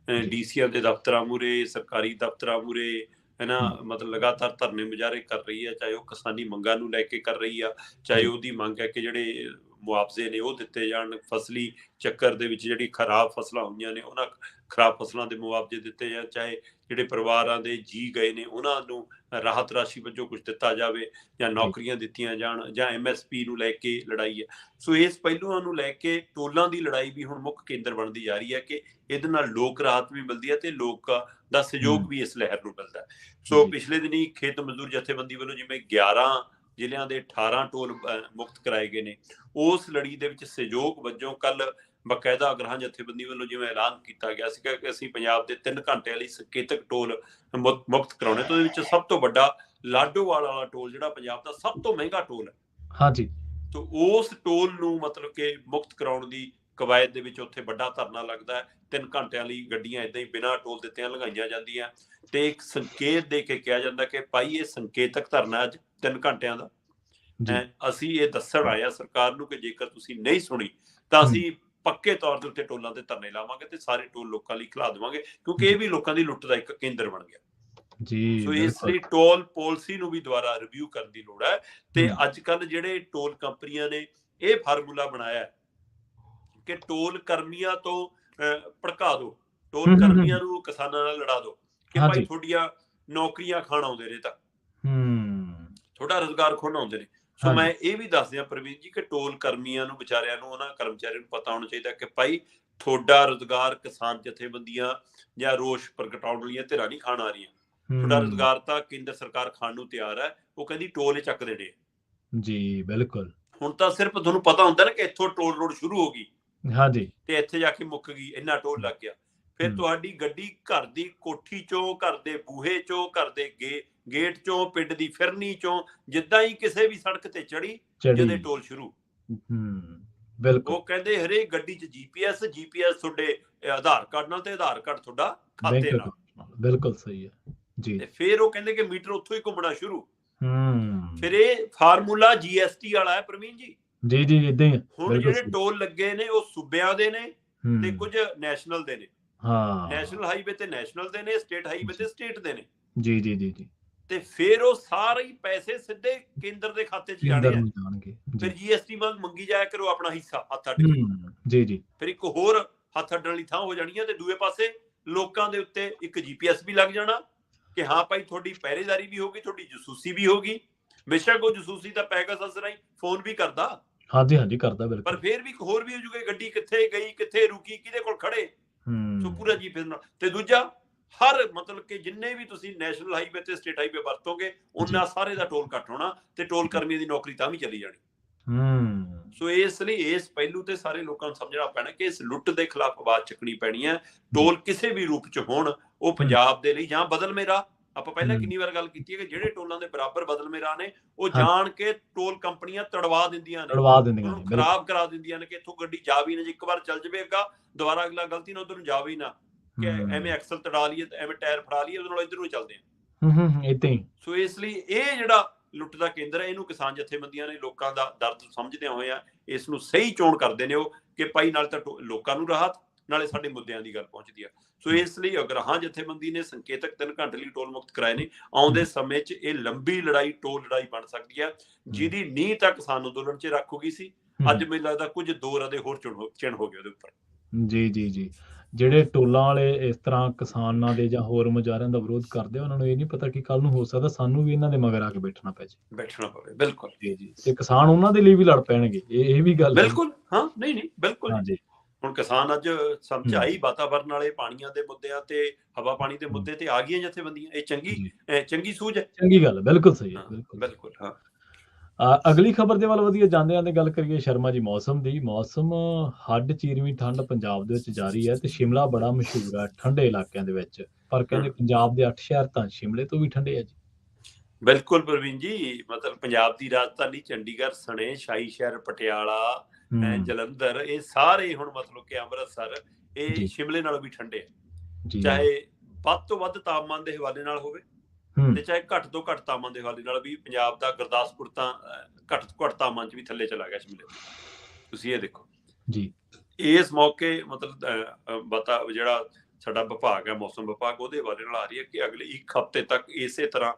Speaker 2: DCਆਂ ਦੇ ਦਫ਼ਤਰਾਂ ਮੂਹਰੇ, ਸਰਕਾਰੀ ਦਫ਼ਤਰਾਂ ਮੂਹਰੇ, ਮਤਲਬ ਲਗਾਤਾਰ ਧਰਨੇ ਮੁਜ਼ਾਹਰੇ ਕਰ ਰਹੀ ਹੈ, ਚਾਹੇ ਉਹ ਕਿਸਾਨੀ ਮੰਗਾਂ ਨੂੰ ਲੈ ਕੇ ਕਰ ਰਹੀ ਆ, ਚਾਹੇ ਉਹਦੀ ਮੰਗ ਹੈ ਕਿ ਜਿਹੜੇ ਮੁਆਵਜ਼ੇ ਨੇ ਉਹ ਦਿੱਤੇ ਜਾਣ, ਫਸਲੀ ਚੱਕਰ ਦੇ ਵਿੱਚ ਜਿਹੜੀ ਖਰਾਬ ਫਸਲਾਂ ਹੋਈਆਂ ਨੇ ਉਹਨਾਂ ਖਰਾਬ ਫਸਲਾਂ ਦੇ ਮੁਆਵਜ਼ੇ ਦਿੱਤੇ ਜਾਣ, ਚਾਹੇ ਜਿਹੜੇ ਪਰਿਵਾਰਾਂ ਦੇ ਜੀ ਗਏ ਨੇ ਉਹਨਾਂ ਨੂੰ ਰਾਹਤ ਰਾਸ਼ੀ ਵਜੋਂ ਕੁਝ ਦਿੱਤਾ ਜਾਵੇ, ਜਾਂ ਨੌਕਰੀਆਂ ਦਿੱਤੀਆਂ ਜਾਣ, ਜਾਂ MSP ਨੂੰ ਲੈ ਕੇ ਲੜਾਈ ਹੈ। ਸੋ ਇਸ ਪਹਿਲੂਆਂ ਨੂੰ ਲੈ ਕੇ ਟੋਲਾਂ ਦੀ ਲੜਾਈ ਵੀ ਹੁਣ ਮੁੱਖ ਕੇਂਦਰ ਬਣਦੀ ਜਾ ਰਹੀ ਹੈ ਕਿ ਇਹਦੇ ਨਾਲ ਲੋਕ ਰਾਹਤ ਵੀ ਮਿਲਦੀ ਹੈ ਤੇ ਲੋਕਾਂ ਦਾ ਸਹਿਯੋਗ ਵੀ ਇਸ ਲਹਿਰ ਨੂੰ ਮਿਲਦਾ ਹੈ। ਸੋ ਪਿਛਲੇ ਦਿਨੀ ਖੇਤ ਮਜ਼ਦੂਰ ਜਥੇਬੰਦੀ ਵੱਲੋਂ ਜਿਵੇਂ 11 ਜ਼ਿਲ੍ਹਿਆਂ ਦੇ 18 ਟੋਲ ਮੁਕਤ ਕਰਾਏ ਗਏ ਨੇ, ਉਸ ਲੜੀ ਦੇ ਵਿੱਚ ਸਹਿਯੋਗ ਵਜੋਂ ਕੱਲ ਬਕਾਇਦਾ ਅਗਰਾਹਾਂ ਜਥੇਬੰਦੀ ਵੱਲੋਂ ਜਿਵੇਂ ਐਲਾਨ ਕੀਤਾ ਗਿਆ ਸੀਗਾ ਕਿ ਅਸੀਂ ਪੰਜਾਬ ਦੇ 3 ਘੰਟਿਆਂ ਲਈ ਸੰਕੇਤਕ ਟੋਲ ਮੁਕਤ ਕਰਾਉਣੇ, ਤੇ ਉਹਦੇ ਵਿੱਚ ਸਭ ਤੋਂ ਵੱਡਾ ਲਾਡੋਵਾਲ ਵਾਲਾ ਟੋਲ ਜਿਹੜਾ ਪੰਜਾਬ ਦਾ ਸਭ ਤੋਂ ਮਹਿੰਗਾ ਟੋਲ ਹੈ। ਹਾਂਜੀ, तो उस टोल ਨੂੰ ਮਤਲਬ ਕਿ ਮੁਕਤ ਕਰਾਉਣ ਦੀ ਕਵਾਇਦ ਦੇ ਵਿੱਚ ਉੱਥੇ ਵੱਡਾ ਧਰਨਾ ਲੱਗਦਾ ਹੈ। 3 ਘੰਟਿਆਂ ਲਈ ਗੱਡੀਆਂ ਇਦਾਂ ਹੀ ਬਿਨਾਂ ਟੋਲ ਦਿੱਤਿਆਂ ਲੰਘਾਈਆਂ ਜਾਂਦੀਆਂ ਤੇ ਇੱਕ ਸੰਕੇਤ ਦੇ ਕੇ ਕਿਹਾ ਜਾਂਦਾ ਕਿ ਭਾਈ ਇਹ ਸੰਕੇਤਕ ਧਰਨਾ ਅੱਜ 3 ਘੰਟਿਆਂ ਦਾ, ਅਸੀਂ ਇਹ ਦੱਸਣ ਆਏ ਆ ਸਰਕਾਰ ਨੂੰ ਕਿ ਜੇਕਰ ਤੁਸੀਂ ਨਹੀਂ ਸੁਣੀ ਤਾਂ ਅਸੀਂ ਪੱਕੇ ਤੌਰ ਦੇ ਉੱਤੇ ਟੋਲਾਂ ਤੇ ਧਰਨੇ ਲਾਵਾਂਗੇ ਤੇ ਸਾਰੇ ਟੋਲ ਲੋਕਾਂ ਲਈ ਖਿਲਾ ਦੇਵਾਂਗੇ, ਕਿਉਂਕਿ ਇਹ ਵੀ ਲੋਕਾਂ ਦੀ ਲੁੱਟ ਦਾ ਇੱਕ ਕੇਂਦਰ ਬਣ ਗਿਆ ਜੀ। ਸੋ ਇਸ ਲਈ ਟੋਲ ਪਾਲਿਸੀ ਨੂੰ ਵੀ ਦੁਬਾਰਾ ਰਿਵਿਊ ਕਰਨ ਦੀ ਲੋੜ ਹੈ। ਤੇ ਅੱਜ ਕੱਲ ਜਿਹੜੇ ਟੋਲ ਕੰਪਨੀਆਂ ਨੇ ਇਹ ਫਾਰਮੂਲਾ ਬਣਾਇਆ ਕਿ ਟੋਲ ਕਰਮੀਆਂ ਤੋਂ ਭੜਕਾ ਦਿਓ, ਟੋਲ ਕਰਮੀਆਂ ਨੂੰ ਕਿਸਾਨਾਂ ਨਾਲ ਲੜਾ ਦਿਓ ਕਿ ਭਾਈ ਤੁਹਾਡੀਆਂ ਨੌਕਰੀਆਂ ਖਾਣ ਆਉਂਦੇ ਨੇ, ਤਾਂ ਤੁਹਾਡਾ ਰੁਜ਼ਗਾਰ ਖੋਣ ਆਉਂਦੇ ਨੇ। ਸੋ ਮੈਂ ਇਹ ਵੀ ਦੱਸ ਦਿਆਂ ਪ੍ਰਵੀਨ ਜੀ ਕਿ ਟੋਲ ਕਰਮੀਆਂ ਨੂੰ ਵਿਚਾਰਿਆਂ ਨੂੰ, ਉਹਨਾਂ ਕਰਮਚਾਰੀਆਂ ਨੂੰ ਪਤਾ ਹੋਣਾ ਚਾਹੀਦਾ ਕਿ ਭਾਈ ਤੁਹਾਡਾ ਰੁਜ਼ਗਾਰ ਕਿਸਾਨ ਜਥੇਬੰਦੀਆਂ ਜਾਂ ਰੋਸ਼ ਪ੍ਰਗਟਾਉਣ ਵਾਲੀਆਂ ਧਿਰਾਂ ਨਹੀਂ ਖਾਣ ਆ ਰਹੀਆਂ, ਤੁਹਾਡਾ ਰੁਜ਼ਗਾਰ ਤਾਂ ਕੇਂਦਰ ਸਰਕਾਰ ਖਾਣ ਨੂੰ ਤਿਆਰ ਹੈ। ਉਹ ਕਹਿੰਦੀ ਟੋਲ ਹੀ ਚੱਕ ਦੇਣੇ ਜੀ। ਬਿਲਕੁਲ, ਹੁਣ ਤਾਂ ਸਿਰਫ ਤੁਹਾਨੂੰ ਪਤਾ ਹੁੰਦਾ ਨਾ ਕਿ ਇੱਥੋਂ ਟੋਲ ਰੋਡ ਸ਼ੁਰੂ ਹੋ ਗਈ ਹਾਂਜੀ ਤੇ ਇੱਥੇ ਜਾ ਕੇ ਮੁੱਕ ਗਈ, ਇੰਨਾ ਟੋਲ ਲੱਗ ਗਿਆ। ਫਿਰ ਤੁਹਾਡੀ ਗੱਡੀ ਘਰ ਦੀ ਕੋਠੀ ਚੋਂ, ਘਰ ਦੇ ਬੂਹੇ ਚੋਂ, ਘਰ ਦੇ ਗੇਟ ਚੋਂ, ਪਿੰਡ ਦੀ ਫਿਰਨੀ ਚੋਂ, ਜਿੱਦਾਂ ਹੀ ਕਿਸੇ ਵੀ ਸੜਕ ਤੇ ਚੜੀ ਜਿਹਦੇ ਟੋਲ ਸ਼ੁਰੂ। ਬਿਲਕੁਲ, ਉਹ ਕਹਿੰਦੇ ਹਰੇਕ ਗੱਡੀ 'ਚ GPS ਤੁਹਾਡੇ ਆਧਾਰ ਕਾਰਡ ਨਾਲ ਤੇ ਆਧਾਰ ਕਾਰਡ ਤੁਹਾਡਾ ਖਾਤੇ ਨਾਲ। ਬਿਲਕੁਲ ਸਹੀ ਹੈ ਜੀ। ਤੇ ਫਿਰ ਉਹ ਕਹਿੰਦੇ ਕਿ ਮੀਟਰ ਉੱਥੋਂ ਹੀ ਘੁੰਮਣਾ ਸ਼ੁਰੂ। ਫਿਰ ਇਹ ਫਾਰਮੂਲਾ GST ਵਾਲਾ ਹੈ ਪ੍ਰਵੀਨ ਜੀ। ਜੀ ਜੀ ਇਦਾਂ ਹੀ। ਹੁਣ ਜਿਹੜੇ ਟੋਲ ਲੱਗੇ ਨੇ ਉਹ ਸੂਬਿਆਂ ਦੇ ਨੇ ਤੇ ਕੁਝ ਨੈਸ਼ਨਲ ਦੇ ਨੇ। ਨੈਸ਼ਨਲ ਹਾਈਵੇ ਤੇ ਨੈਸ਼ਨਲ ਦੇ ਨੇ, ਸਟੇਟ ਹਾਈਵੇ ਤੇ ਸਟੇਟ ਦੇ ਨੇ। ਜੀ ਜੀ ਜੀ ਜੀ। ਤੇ ਫਿਰ ਉਹ ਸਾਰੇ ਹੀ ਪੈਸੇ ਸਿੱਧੇ ਕੇਂਦਰ ਦੇ ਖਾਤੇ 'ਚ ਜਾਣੇ ਆ। ਫਿਰ GST ਮੰਗੀ ਜਾਇਆ ਕਰੋ ਆਪਣਾ ਹਿੱਸਾ ਹੱਥ ਅੱਡ ਕੇ। ਜੀ ਜੀ। ਫਿਰ ਇੱਕ ਹੋਰ ਹੱਥ ਅੱਡਣ ਵਾਲੀ ਥਾਂ ਹੋ ਜਾਣੀ ਹੈ ਤੇ ਦੂਏ ਪਾਸੇ ਲੋਕਾਂ ਦੇ ਉੱਤੇ ਇੱਕ GPS ਵੀ ਲੱਗ ਜਾਣਾ ਕਿ ਹਾਂ ਭਾਈ ਤੁਹਾਡੀ ਪਹਿਰੇਦਾਰੀ ਵੀ ਹੋਗੀ, ਤੁਹਾਡੀ ਜਸੂਸੀ ਵੀ ਹੋਗੀ। ਬੇਸ਼ੱਕ ਉਹ ਜਸੂਸੀ ਤਾਂ ਪੈਗਾਸਸ ਰਾਹੀਂ ਫੋਨ ਵੀ ਕਰਦਾ, ਹਾਂਜੀ ਹਾਂਜੀ ਕਰਦਾ ਬਿਲਕੁਲ, ਪਰ ਫਿਰ ਵੀ ਇੱਕ ਹੋਰ ਵੀ ਹੋ ਜੂਗਾ ਗੱਡੀ ਕਿੱਥੇ ਗਈ, ਕਿੱਥੇ ਰੁਕੀ, ਕਿਹਦੇ ਕੋਲ ਖੜੇ। ਸੋ ਪੂਰਾ GPS ਨਾਲ। ਤੇ ਦੂਜਾ ਹਰ ਮਤਲਬ ਕਿ ਜਿੰਨੇ ਵੀ ਤੁਸੀਂ ਨੈਸ਼ਨਲ ਹਾਈਵੇ ਤੇ ਸਟੇਟ ਹਾਈਵੇ ਵਰਤੋਗੇ ਉਹਨਾਂ ਸਾਰੇ ਦਾ ਟੋਲ ਕੱਟ ਹੋਣਾ ਤੇ ਟੋਲ ਕਰਮੀਆਂ ਦੀ ਨੌਕਰੀ ਤਾਂ ਵੀ ਚਲੀ ਜਾਣੀ। ਸੋ ਇਸ ਲਈ ਇਸ ਪਹਿਲੂ ਤੇ ਸਾਰੇ ਲੋਕਾਂ ਨੂੰ ਸਮਝਣਾ ਪੈਣਾ ਕਿ ਇਸ ਲੁੱਟ ਦੇ ਖਿਲਾਫ ਆਵਾਜ਼ ਚੱਕਣੀ ਪੈਣੀ ਹੈ। ਟੋਲ ਕਿਸੇ ਵੀ ਰੂਪ 'ਚ ਹੋਣ, ਉਹ ਪੰਜਾਬ ਦੇ ਲਈ ਜਾਂ ਬਦਲ ਮੇਰਾ, ਆਪਾਂ ਪਹਿਲਾਂ ਕਿੰਨੀ ਵਾਰ ਗੱਲ ਕੀਤੀ ਹੈ ਕਿ ਜਿਹੜੇ ਟੋਲਾਂ ਦੇ ਬਰਾਬਰ ਬਦਲ ਮੇਰਾ ਨੇ ਉਹ ਜਾਣ ਕੇ ਟੋਲ ਕੰਪਨੀਆਂ ਤੜਵਾ ਦਿੰਦੀਆਂ ਨੇ, ਉਹਨੂੰ ਖਰਾਬ ਕਰਾ ਦਿੰਦੀਆਂ ਨੇ ਕਿ ਇੱਥੋਂ ਗੱਡੀ ਜਾ ਵੀ ਨਾ, ਜੇ ਇੱਕ ਵਾਰ ਚੱਲ ਜਾਵੇ ਅੱਗਾ ਦੁਬਾਰਾ ਅਗਲਾ ਗਲਤੀ ਨਾਲ ਉਧਰ ਨੂੰ ਜਾ ਵੀ ਨਾ, ਕਿ ਐਵੇਂ ਐਕਸਲ ਤੜਾ ਲਈਏ, ਐਵੇਂ ਟਾਇਰ ਫੜਾ ਲਈਏ, ਉਹਦੇ ਨਾਲ ਇੱਧਰ ਨੂੰ ਚੱਲਦੇ ਆ ਏਦਾਂ ਹੀ। ਸੋ ਇਸ ਲਈ ਇਹ ਜਿਹੜਾ ਲੁੱਟ ਦਾ ਕੇਂਦਰ ਹੈ, ਇਹਨੂੰ ਕਿਸਾਨ ਜਥੇਬੰਦੀਆਂ ਨੇ ਲੋਕਾਂ ਦਾ ਦਰਦ ਸਮਝਦਿਆਂ ਹੋਇਆ ਇਸ ਨੂੰ ਸਹੀ ਚੋਣ ਕਰਦੇ ਨੇ ਉਹ ਕਿ ਭਾਈ ਨਾਲ ਤਾਂ ਲੋਕਾਂ ਨੂੰ ਰਾਹਤ, ਨਾਲੇ ਸਾਡੇ ਮੁੱਦਿਆਂ ਦੀ ਗੱਲ ਪਹੁੰਚਦੀ ਆ। ਸੋ ਇਸ ਲਈ ਅਗਰਾਹਾਂ ਜਥੇਬੰਦੀ ਨੇ ਸੰਕੇਤਕ 3 ਘੰਟੇ ਲਈ ਟੋਲ ਮੁਕਤ ਕਰਾਏ ਨੇ। ਆਉਂਦੇ ਸਮੇਂ 'ਚ ਇਹ ਲੰਬੀ ਲੜਾਈ, ਟੋਲ ਲੜਾਈ ਬਣ ਸਕਦੀ ਹੈ ਜਿਹਦੀ ਨੀਂਹ ਤਾਂ ਕਿਸਾਨ ਅੰਦੋਲਨ 'ਚ ਰੱਖ ਹੋ ਗਈ ਸੀ। ਅੱਜ ਮੈਨੂੰ ਲੱਗਦਾ ਕੁਝ ਦੋ ਰਦੇ ਹੋਰ ਚਿਣ ਹੋ ਗਏ ਉਹਦੇ ਉੱਪਰ। ਜੀ ਜੀ ਜੀ। ਜਿਹੜੇ ਟੋਲਾਂ ਵਾਲੇ ਇਸ ਤਰ੍ਹਾਂ ਕਿਸਾਨਾਂ ਦੇ ਜਾਂ ਹੋਰ ਮੁਜ਼ਾਹਰਿਆਂ ਦਾ ਵਿਰੋਧ ਕਰਦੇ ਆ, ਉਹਨਾਂ ਨੂੰ ਇਹ ਨਹੀਂ ਪਤਾ ਕਿ ਕੱਲ ਨੂੰ ਹੋ ਸਕਦਾ ਸਾਨੂੰ ਵੀ ਇਹਨਾਂ ਦੇ ਮਗਰ ਆ ਕੇ ਬੈਠਣਾ ਪਵੇ। ਬਿਲਕੁਲ ਜੀ ਜੀ। ਤੇ ਕਿਸਾਨ ਉਹਨਾਂ ਦੇ ਲਈ ਵੀ ਲੜ ਪੈਣਗੇ, ਇਹ ਵੀ ਗੱਲ ਬਿਲਕੁਲ। ਹਾਂ ਨਹੀਂ ਨਹੀਂ ਬਿਲਕੁਲ ਜੀ। ਹੁਣ ਕਿਸਾਨ ਅੱਜ ਸਮਝਾਈ ਵਾਤਾਵਰਨ ਵਾਲੇ ਪਾਣੀਆਂ ਦੇ ਮੁੱਦਿਆਂ ਤੇ, ਹਵਾ ਪਾਣੀ ਦੇ ਮੁੱਦੇ ਤੇ ਆ ਗਈਆਂ ਜਥੇਬੰਦੀਆਂ। ਇਹ ਚੰਗੀ ਸੂਝ ਹੈ, ਚੰਗੀ ਗੱਲ ਹੈ। ਬਿਲਕੁਲ ਸਹੀ ਹੈ, ਬਿਲਕੁਲ ਹਾਂ। ਅਗਲੀ ਖਬਰ ਦੇ ਵੱਲ ਵਧੀਆ ਜਾਂਦੇ ਗੱਲ ਕਰੀਏ ਸ਼ਰਮਾ ਜੀ ਮੌਸਮ ਦੀ। ਮੌਸਮ ਹੱਡ ਚੀਰਵੀਂ ਠੰਡ ਪੰਜਾਬ ਦੇ ਵਿੱਚ ਜਾਰੀ ਹੈ ਤੇ ਸ਼ਿਮਲਾ ਬੜਾ ਮਸ਼ਹੂਰ ਹੈ ਠੰਡੇ ਇਲਾਕਿਆਂ ਦੇ ਵਿੱਚ, ਪਰ ਕਹਿੰਦੇ ਪੰਜਾਬ ਦੇ 8 ਸ਼ਹਿਰ ਤਾਂ ਸ਼ਿਮਲੇ ਤੋਂ ਵੀ ਠੰਡੇ ਆ ਜੀ। ਬਿਲਕੁਲ ਪ੍ਰਵੀਨ ਜੀ, ਮਤਲਬ ਪੰਜਾਬ ਦੀ ਰਾਜਧਾਨੀ ਚੰਡੀਗੜ੍ਹ ਸਣੇ ਸ਼ਾਹੀ ਸ਼ਹਿਰ ਪਟਿਆਲਾ, ਜਲੰਧਰ, ਇਹ ਸਾਰੇ ਹੁਣ ਮਤਲਬ ਕਿ ਅੰਮ੍ਰਿਤਸਰ, ਇਹ ਸ਼ਿਮਲੇ ਨਾਲੋਂ ਵੀ ਠੰਡੇ ਆ। ਚਾਹੇ ਵੱਧ ਤੋਂ ਵੱਧ ਤਾਪਮਾਨ ਦੇ ਹਵਾਲੇ ਨਾਲ ਹੋਵੇ ਤੇ ਚਾਹੇ ਘੱਟ ਤੋਂ ਘੱਟ ਤਾਪਮਾਨ ਦੇ ਹਵਾਲੇ ਨਾਲ ਵੀ। ਪੰਜਾਬ ਦਾ ਗੁਰਦਾਸਪੁਰ ਤਾਂ ਘੱਟ ਤੋਂ ਘੱਟ ਤਾਪਮਾਨ 'ਚ ਵੀ ਥੱਲੇ ਚਲਾ ਗਿਆ ਸ਼ਿਮਲੇ। ਤੁਸੀਂ ਇਹ ਦੇਖੋ ਜੀ। ਇਸ ਮੌਕੇ ਮਤਲਬ ਜਿਹੜਾ ਸਾਡਾ ਵਿਭਾਗ ਹੈ ਮੌਸਮ ਵਿਭਾਗ, ਉਹਦੇ ਹਵਾਲੇ ਨਾਲ ਆ ਰਹੀ ਹੈ ਕਿ ਅਗਲੇ 1 ਹਫ਼ਤੇ ਤੱਕ ਇਸੇ ਤਰ੍ਹਾਂ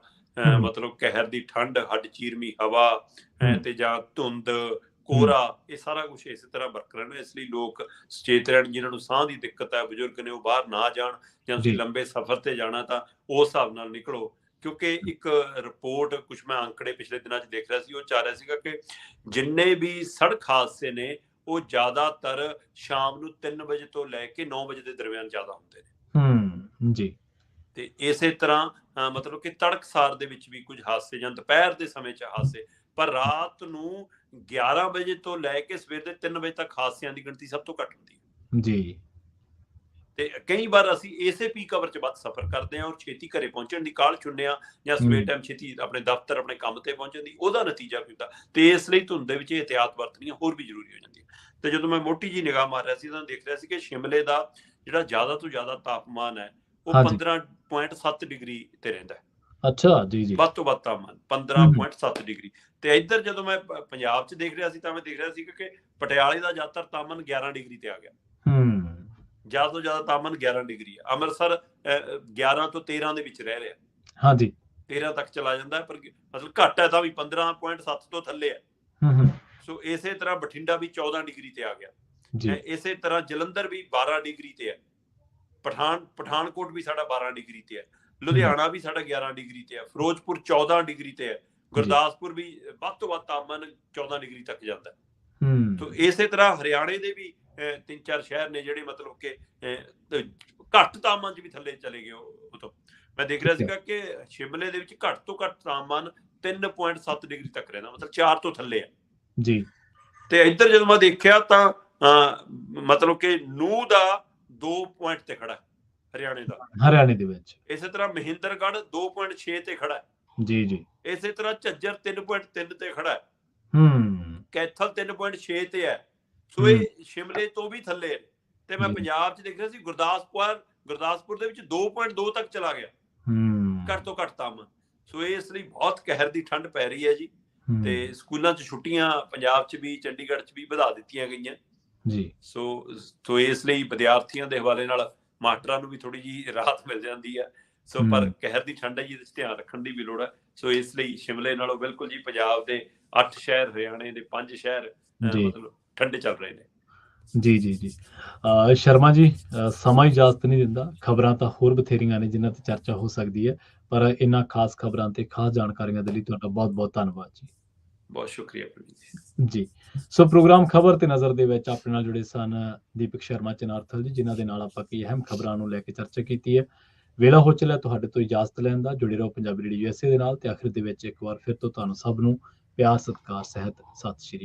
Speaker 2: ਮਤਲਬ ਕਹਿਰ ਦੀ ਠੰਡ, ਹੱਡ ਚੀਰਵੀਂ ਹਵਾ ਤੇ ਜਾਂ ਧੁੰਦ, ਕੋਹਰਾ, ਇਹ ਸਾਰਾ ਕੁਝ ਇਸੇ ਤਰ੍ਹਾਂ ਬਰਕਰਾਰ ਹੈ। ਇਸ ਲਈ ਲੋਕ ਸੁਚੇਤ ਰਹਿਣ। ਜਿਨ੍ਹਾਂ ਨੂੰ ਸਾਹ ਦੀ ਦਿੱਕਤ ਹੈ, ਬਜ਼ੁਰਗ ਨੇ, ਉਹ ਬਾਹਰ ਨਾ ਜਾਣ, ਜਾਂ ਤੁਸੀਂ ਲੰਬੇ ਸਫ਼ਰ ਤੇ ਜਾਣਾ ਤਾਂ ਉਸ ਹਿਸਾਬ ਨਾਲ ਨਿਕਲੋ। ਕਿਉਂਕਿ ਇੱਕ ਰਿਪੋਰਟ, ਕੁਝ ਮੈਂ ਅੰਕੜੇ ਪਿਛਲੇ ਦਿਨਾਂ 'ਚ ਦੇਖ ਰਿਹਾ ਸੀ, ਉਹ ਚਾਹ ਰਿਹਾ ਸੀਗਾ ਕਿ ਜਿੰਨੇ ਵੀ ਸੜਕ ਹਾਦਸੇ ਨੇ ਉਹ ਜ਼ਿਆਦਾਤਰ ਸ਼ਾਮ ਨੂੰ 3 ਵਜੇ ਤੋਂ ਲੈ ਕੇ 9 ਵਜੇ ਦੇ ਦਰਮਿਆਨ ਜ਼ਿਆਦਾ ਹੁੰਦੇ ਨੇ
Speaker 1: ਜੀ।
Speaker 2: ਤੇ ਇਸੇ ਤਰ੍ਹਾਂ ਮਤਲਬ ਕਿ ਤੜਕਸਾਰ ਦੇ ਵਿੱਚ ਵੀ ਕੁਝ ਹਾਦਸੇ, ਜਾਂ ਦੁਪਹਿਰ ਦੇ ਸਮੇਂ 'ਚ ਹਾਦਸੇ, ਪਰ ਰਾਤ ਨੂੰ 11 ਵਜੇ ਤੋਂ ਲੈ ਕੇ ਸਵੇਰ ਦੇ 3 ਵਜੇ ਤੱਕ ਹਾਦਸਿਆਂ ਦੀ ਗਿਣਤੀ ਸਭ ਤੋਂ ਘੱਟ ਹੁੰਦੀ ਹੈ
Speaker 1: ਜੀ।
Speaker 2: ਤੇ ਕਈ ਵਾਰ ਅਸੀਂ ਇਸੇ ਪੀਕ ਆਵਰ 'ਚ ਵੱਧ ਸਫ਼ਰ ਕਰਦੇ ਹਾਂ ਔਰ ਛੇਤੀ ਘਰੇ ਪਹੁੰਚਣ ਦੀ ਕਾਹਲ ਚੁੰਨੇ ਆ, ਜਾਂ ਸਵੇਰ ਟਾਈਮ ਛੇਤੀ ਆਪਣੇ ਦਫ਼ਤਰ, ਆਪਣੇ ਕੰਮ ਤੇ ਪਹੁੰਚਣ ਦੀ, ਉਹਦਾ ਨਤੀਜਾ ਕੀ ਹੁੰਦਾ। ਤੇ ਇਸ ਲਈ ਧੁੰਦ ਦੇ ਵਿੱਚ ਇਹਤਿਆਤ ਵਰਤਣੀ ਹੋਰ ਵੀ ਜ਼ਰੂਰੀ ਹੋ ਜਾਂਦੀ ਹੈ। ਤੇ ਜਦੋਂ ਮੈਂ ਮੋਟੀ ਜੀ ਨਿਗਾਹ ਮਾਰ ਰਿਹਾ ਸੀ ਤਾਂ ਦੇਖ ਰਿਹਾ ਸੀ ਕਿ ਸ਼ਿਮਲੇ ਦਾ ਜਿਹੜਾ ਜ਼ਿਆਦਾ ਤੋਂ ਜ਼ਿਆਦਾ ਤਾਪਮਾਨ ਹੈ ਉਹ 15.7 ਡਿਗਰੀ ਤੇ ਰਹਿੰਦਾ ਹੈ।
Speaker 1: ਅੱਛਾ ਜੀ।
Speaker 2: ਵੱਧ ਤੋਂ ਵੱਧ ਤਾਪਮਾਨ 15.7 ਡਿਗਰੀ। ਤੇ ਇੱਧਰ ਜਦੋਂ ਮੈਂ ਪੰਜਾਬ 'ਚ ਦੇਖ ਰਿਹਾ ਸੀ ਤਾਂ ਮੈਂ ਦੇਖ ਰਿਹਾ ਸੀ ਕਿ ਪਟਿਆਲੇ ਦਾ ਜ਼ਿਆਦਾਤਰ ਤਾਪਮਾਨ 11 ਡਿਗਰੀ ਤੇ ਆ ਗਿਆ। ਜ਼ਿਆਦਾ ਤੋਂ ਜ਼ਿਆਦਾ ਤਾਪਮਾਨ 11 ਡਿਗਰੀ ਹੈ। ਅੰਮ੍ਰਿਤਸਰ 11 ਤੋਂ 13 ਦੇ ਵਿੱਚ ਰਹਿ ਰਿਹਾ।
Speaker 1: ਹਾਂਜੀ,
Speaker 2: 13 ਤੱਕ ਚਲਾ ਜਾਂਦਾ ਹੈ, ਪਰ ਮਤਲਬ ਘੱਟ ਹੈ ਤਾਂ ਵੀ 15.7 ਤੋਂ ਥੱਲੇ ਹੈ। ਸੋ ਇਸੇ ਤਰ੍ਹਾਂ ਬਠਿੰਡਾ ਵੀ 14 ਡਿਗਰੀ ਤੇ ਆ ਗਿਆ। ਇਸੇ ਤਰ੍ਹਾਂ ਜਲੰਧਰ ਵੀ 12 ਡਿਗਰੀ ਤੇ ਹੈ। ਪਠਾਨਕੋਟ ਵੀ ਸਾਡਾ 12 ਡਿਗਰੀ ਤੇ ਹੈ। ਲੁਧਿਆਣਾ ਵੀ ਸਾਡਾ 11 ਡਿਗਰੀ ਤੇ ਹੈ। ਫਿਰੋਜ਼ਪੁਰ 14 ਡਿਗਰੀ ਤੇ ਹੈ। ਗੁਰਦਾਸਪੁਰ ਵੀ ਵੱਧ ਤੋਂ ਵੱਧ ਤਾਪਮਾਨ 14 ਡਿਗਰੀ ਤੱਕ ਜਾਂਦਾ ਹੈ। ਤੋ ਇਸੇ ਤਰ੍ਹਾਂ ਹਰਿਆਣੇ ਦੇ ਵੀ 3-4 ਸ਼ਹਿਰ ਨੇ ਜਿਹੜੇ ਮਤਲਬ ਕਿ ਘੱਟ ਤਾਪਮਾਨ 'ਚ ਵੀ ਥੱਲੇ ਚਲੇ ਗਏ। ਉਹ ਤੋਂ ਮੈਂ ਦੇਖ ਰਿਹਾ ਸੀਗਾ ਕਿ ਸ਼ਿਮਲੇ ਦੇ ਵਿੱਚ ਘੱਟ ਤੋਂ ਘੱਟ ਤਾਪਮਾਨ 3.7 ਡਿਗਰੀ ਤੱਕ ਰਹਿੰਦਾ, ਮਤਲਬ 4 ਤੋਂ ਥੱਲੇ ਹੈ
Speaker 1: ਜੀ।
Speaker 2: ਤੇ ਇੱਧਰ ਜਦੋਂ ਮੈਂ ਦੇਖਿਆ ਤਾਂ ਮਤਲਬ ਕਿ ਨੂਹ ਦਾ 2 ਪੁਆਇੰਟ ਤੇ ਖੜਾ, ਹਰਿਆਣੇ ਦੇ ਵਿੱਚ। ਇਸੇ ਤਰ੍ਹਾਂ ਮਹਿੰਦਰਗੜ੍ਹ 2.6 ਤੇ ਖੜਾ ਹੈ। ਜੀ। ਇਸੇ ਤਰ੍ਹਾਂ ਝੱਜਰ 3.3 ਤੇ ਖੜਾ ਹੈ। ਕੈਥਲ 3.6 ਤੇ ਹੈ। ਸੋ ਇਹ ਸ਼ਿਮਲੇ ਤੋਂ ਵੀ ਥੱਲੇ ਹੈ। ਤੇ ਮੈਂ ਪੰਜਾਬ 'ਚ ਦੇਖ ਰਿਹਾ ਸੀ ਗੁਰਦਾਸਪੁਰ ਦੇ ਵਿੱਚ 2.2 ਤੱਕ ਚਲਾ ਗਿਆ, ਘੱਟ ਤੋਂ ਘੱਟ ਤਾਪਮਾਨ। ਸੋ ਇਸ ਲਈ ਬਹੁਤ ਕਹਿਰ ਦੀ ਠੰਡ ਪੈ ਰਹੀ ਹੈ ਜੀ। ਤੇ ਸਕੂਲਾਂ 'ਚ ਛੁੱਟੀਆਂ ਪੰਜਾਬ 'ਚ ਵੀ, ਚੰਡੀਗੜ੍ਹ 'ਚ ਵੀ ਵਧਾ ਦਿੱਤੀਆਂ ਗਈਆਂ ਜੀ। ਸੋ ਇਸ ਲਈ ਵਿਦਿਆਰਥੀਆਂ ਦੇ ਹਵਾਲੇ ਨਾਲ ਮਾਸਟਰਾਂ ਨੂੰ ਵੀ ਥੋੜੀ ਜਿਹੀ ਰਾਹਤ ਮਿਲ ਜਾਂਦੀ ਹੈ। ਸੋ ਪਰ ਕਹਿਰ ਦੀ ਠੰਡ ਹੈ ਜੀ, ਇਹਦੇ 'ਚ ਧਿਆਨ ਰੱਖਣ ਦੀ ਵੀ ਲੋੜ ਹੈ। ਸੋ ਇਸ ਲਈ ਸ਼ਿਮਲੇ ਨਾਲੋਂ ਬਿਲਕੁਲ ਜੀ ਪੰਜਾਬ ਦੇ 8 ਸ਼ਹਿਰ, ਹਰਿਆਣੇ ਦੇ 5 ਸ਼ਹਿਰ ਮਤਲਬ ਠੰਡੇ ਚੱਲ ਰਹੇ ਨੇ। ਜੀ।
Speaker 1: ਸ਼ਰਮਾ ਜੀ, ਸਮਾਂ ਇਜਾਜ਼ਤ ਨਹੀਂ ਦਿੰਦਾ। ਖਬਰਾਂ ਤਾਂ ਹੋਰ ਬਥੇਰੀਆਂ ਨੇ ਜਿਨ੍ਹਾਂ ਤੇ ਚਰਚਾ ਹੋ ਸਕਦੀ ਹੈ, ਪਰ ਇਹਨਾਂ ਖਾਸ ਖਬਰਾਂ ਤੇ ਖਾਸ ਜਾਣਕਾਰੀਆਂ ਦੇ ਲਈ ਤੁਹਾਡਾ ਬਹੁਤ-ਬਹੁਤ ਧੰਨਵਾਦ ਜੀ।
Speaker 2: ਬਹੁਤ ਸ਼ੁਕਰੀਆ
Speaker 1: ਜੀ। ਸੋ ਪ੍ਰੋਗਰਾਮ ਖਬਰ ਤੇ ਨਜ਼ਰ ਦੇ ਵਿੱਚ ਆਪਣੇ ਨਾਲ ਜੁੜੇ ਸਨ ਦੀਪਕ ਸ਼ਰਮਾ ਚਨਾਰਥਲ ਜੀ, ਜਿਨ੍ਹਾਂ ਦੇ ਨਾਲ ਆਪਾਂ ਕਈ ਅਹਿਮ ਖਬਰਾਂ ਨੂੰ ਲੈ ਕੇ ਚਰਚਾ ਕੀਤੀ ਹੈ। ਵੇਲਾ ਹੋ ਚੱਲਿਆ ਤੁਹਾਡੇ ਤੋਂ ਇਜਾਜ਼ਤ ਲੈਣ ਦਾ। ਜੁੜੇ ਰਹੋ ਪੰਜਾਬੀ ਰੇਡੀਓ USA ਦੇ ਨਾਲ। ਤੇ ਆਖਿਰ ਦੇ ਵਿੱਚ ਇੱਕ ਵਾਰ ਫਿਰ ਤੋਂ ਤੁਹਾਨੂੰ ਸਭ ਨੂੰ ਪਿਆਰ, ਸਤਿਕਾਰ ਸਹਿਤ ਸਤਿ ਸ਼੍ਰੀ ਅਕਾਲ।